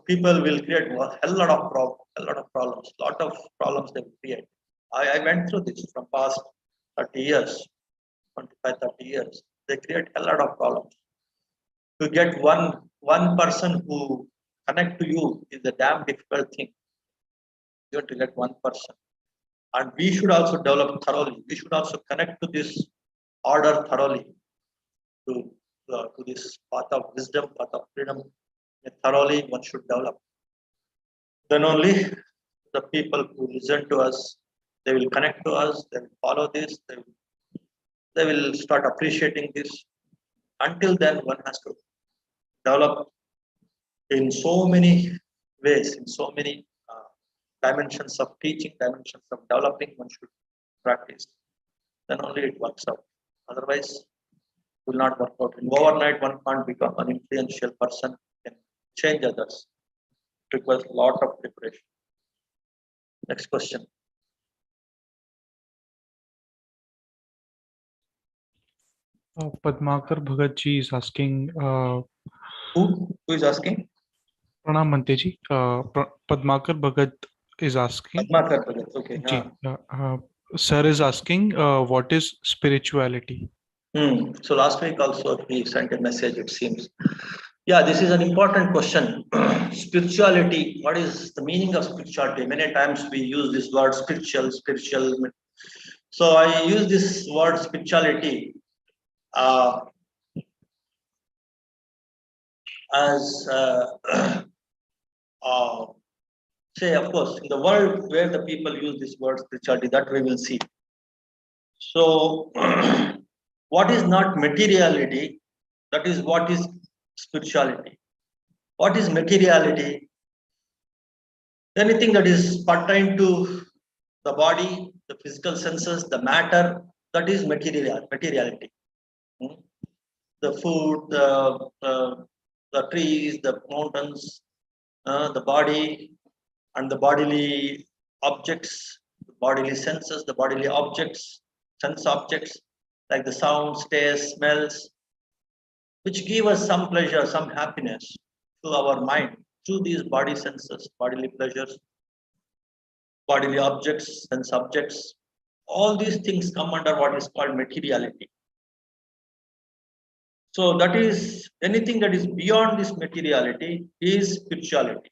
people will create a hell lot of problems, lot of problems they will create. I went through this from past 30 years, 25, 30 years. They create a lot of problems. To get one person who connect to you is a damn difficult thing. You have to get one person. And we should also develop thoroughly. We should also connect to this order thoroughly, to this path of wisdom, path of freedom. Thoroughly, one should develop. Then only the people who listen to us, they will connect to us, they will follow this, they will start appreciating this. Until then, one has to develop in so many ways, in so many dimensions of teaching, dimensions of developing, one should practice. Then only it works out. Otherwise, it will not work out. In overnight, one can't become an influential person and change others. It requires a lot of preparation. Next question. Padmakar Bhagat ji is asking, Who is asking? Pranam Mante ji. Padmakar Bhagat is asking, Padmakar Bhagat. Okay. ji, sir is asking, what is spirituality? So last week also he sent a message, it seems. Yeah, this is an important question. Spirituality, what is the meaning of spirituality? Many times we use this word spiritual. So I use this word spirituality as say, of course, in the world where the people use this word spirituality, that we will see. So what is not materiality, that is what is spirituality. What is materiality? Anything that is pertain to the body, the physical senses, the matter, that is materiality. The food, the trees, the mountains, the body, and the bodily objects, the bodily senses, the bodily objects, sense objects, like the sounds, tastes, smells, which give us some pleasure, some happiness to our mind through these body senses, bodily pleasures, bodily objects, sense objects. All these things come under what is called materiality. So that is anything that is beyond this materiality is spirituality.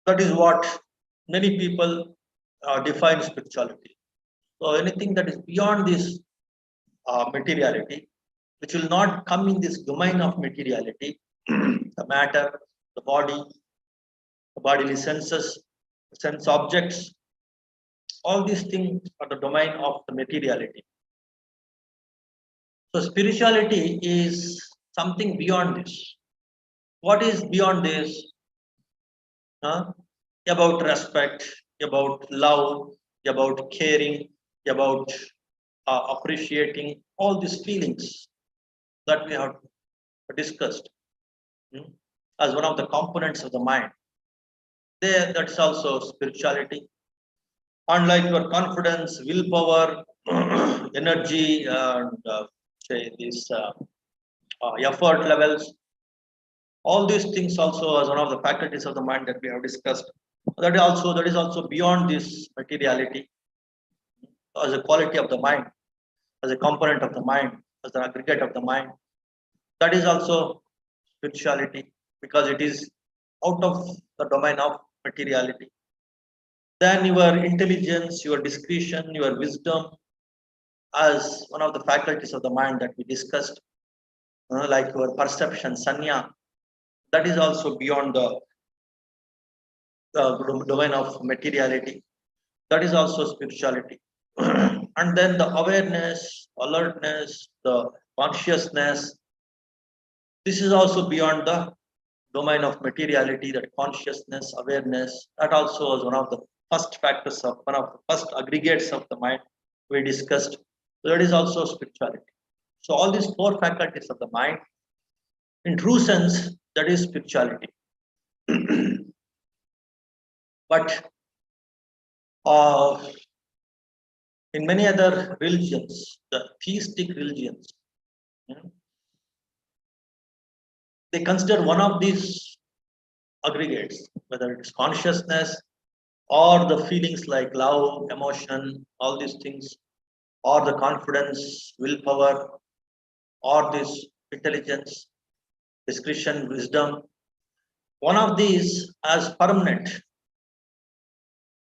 That is what many people define spirituality. So anything that is beyond this materiality, which will not come in this domain of materiality, the matter, the body, the bodily senses, sense objects, all these things are the domain of the materiality. So spirituality is something beyond this. What is beyond this? About respect, about love, about caring, about appreciating all these feelings that we have discussed as one of the components of the mind. There, that's also spirituality. Unlike your confidence, willpower, energy, and say these effort levels, all these things also as one of the faculties of the mind that we have discussed. That is also beyond this materiality, as a quality of the mind, as a component of the mind, as an aggregate of the mind. That is also spirituality because it is out of the domain of materiality. Then your intelligence, your discretion, your wisdom, as one of the faculties of the mind that we discussed, like your perception, sanya, that is also beyond the domain of materiality. That is also spirituality. And then the awareness, alertness, the consciousness, this is also beyond the domain of materiality, that consciousness, awareness, that also is one of the first factors of one of the first aggregates of the mind we discussed. So that is also spirituality. So all these four faculties of the mind, in true sense, that is spirituality. But in many other religions, the theistic religions, they consider one of these aggregates, whether it's consciousness or the feelings like love, emotion, all these things, or the confidence, willpower, or this intelligence, discretion, wisdom. One of these as permanent,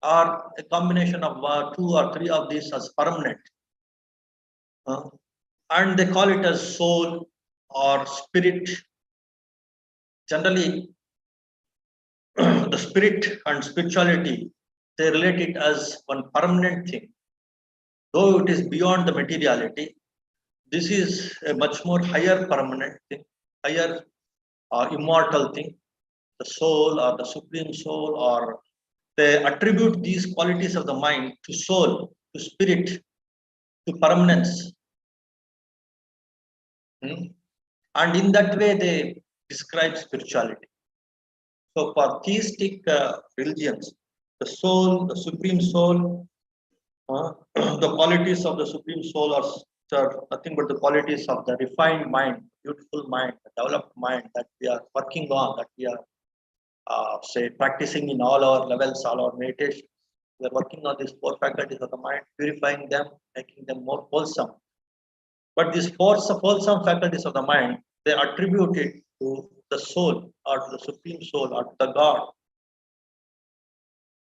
or a combination of two or three of these as permanent. And they call it as soul or spirit. Generally, the spirit and spirituality, they relate it as one permanent thing. Though it is beyond the materiality, this is a much more higher permanent thing, higher immortal thing, the soul or the supreme soul, or they attribute these qualities of the mind to soul, to spirit, to permanence. And in that way, they describe spirituality. So, for theistic religions, the soul, the supreme soul, the qualities of the supreme soul are nothing but the qualities of the refined mind, beautiful mind, the developed mind that we are working on, that we are say practicing in all our levels, all our meditation. We are working on these four faculties of the mind, purifying them, making them more wholesome. But these four wholesome faculties of the mind, they attribute it to the soul or to the supreme soul or to the God.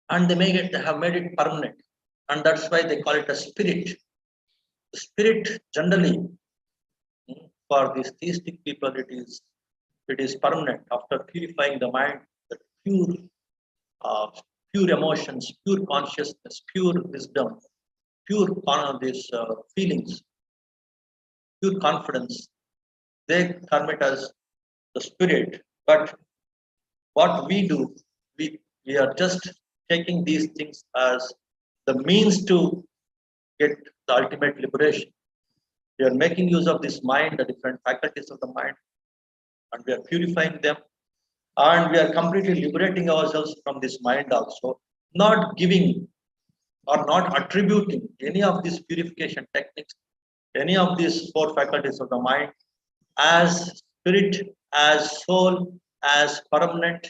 And they have made it permanent. And that's why they call it a spirit. The spirit generally, for these theistic people, it is permanent. After purifying the mind, the pure emotions, pure consciousness, pure wisdom, pure these feelings, pure confidence, they term it as the spirit. But what we do, we are just taking these things as the means to get the ultimate liberation. We are making use of this mind, the different faculties of the mind, and we are purifying them, and we are completely liberating ourselves from this mind also, not giving or not attributing any of these purification techniques, any of these four faculties of the mind as spirit, as soul, as permanent.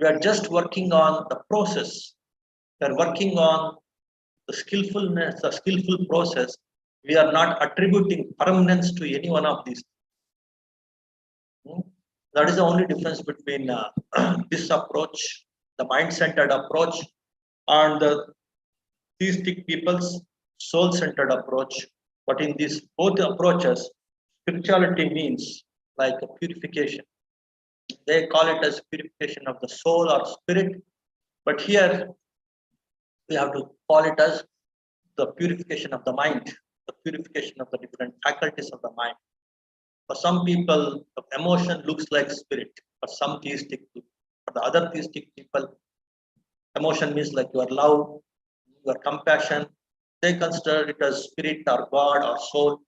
We are just working on the process. We are working on the skillfulness, the skillful process. We are not attributing permanence to any one of these. That is the only difference between this approach, the mind-centered approach, and the theistic people's soul-centered approach. But in these both approaches, spirituality means like a purification. They call it as purification of the soul or spirit, but here we have to call it as the purification of the mind, the purification of the different faculties of the mind. For some people, the emotion looks like spirit. For some theistic people, for the other theistic people, emotion means like your love, your compassion. They consider it as spirit or God or soul.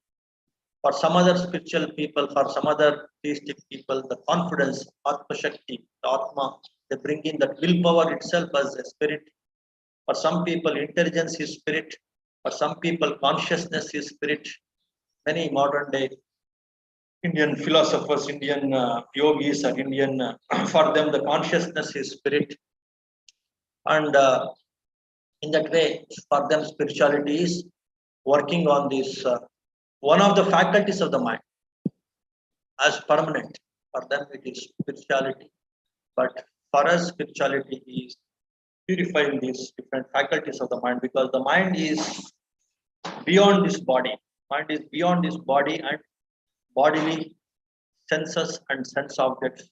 For some other spiritual people, for some other theistic people, the confidence, Atma Shakti, the Atma, they bring in that willpower itself as a spirit. For some people, intelligence is spirit. For some people, consciousness is spirit. Many modern day Indian philosophers, Indian yogis, or Indian, for them, the consciousness is spirit. And in that way, for them, spirituality is working on this, one of the faculties of the mind as permanent. For them, it is spirituality. But for us, spirituality is purifying these different faculties of the mind, because the mind is beyond this body. Mind is beyond this body and bodily senses and sense objects.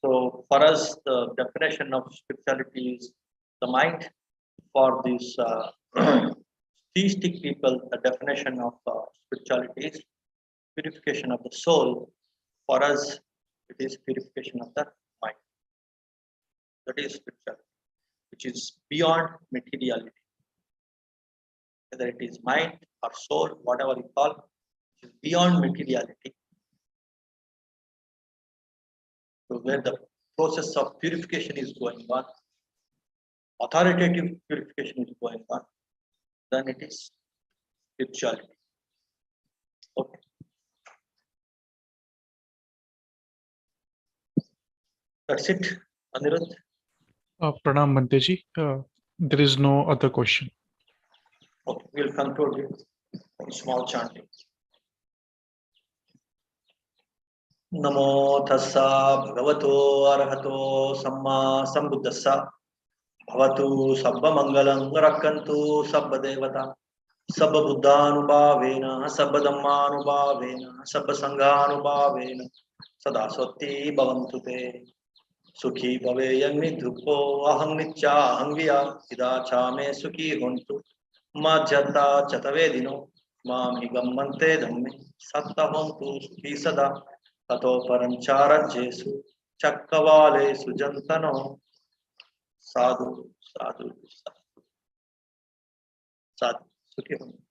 So for us, the definition of spirituality is the mind. For these theistic people, the definition of spirituality is purification of the soul. For us, it is purification of the mind. That is spirituality, which is beyond materiality. Whether it is mind or soul, whatever you call, it is beyond materiality. So where the process of purification is going on, authoritative purification is going on, then it is spirituality. Okay. That's it, Anirudh. Pranam Bhante ji. There is no other question. Okay, we'll conclude with small chanting. नमो तस्सा भगवतो अरहतो सम्मा सम्बुद्धस्सा भवतु सर्वमङ्गलं रक्षन्तु सर्वदेवता सर्वबुद्धानुभावेन सर्वधम्मानुभावेन सर्वसङ्घानुभावेन सदा स्वस्ति भवन्तु ते सुखी भवेयं निधुको अहं नित्याहं विया इदा च मे सुखी होन्तु मज्जता चतवेदिनो मां हि गम्मन्ते धम्मे सत्तहोन्तु सुखी सदा ततो परं चारज्येषु चक्रवालेषु जन्तनो साधु साधु साधु साधु सुखी होन्तु।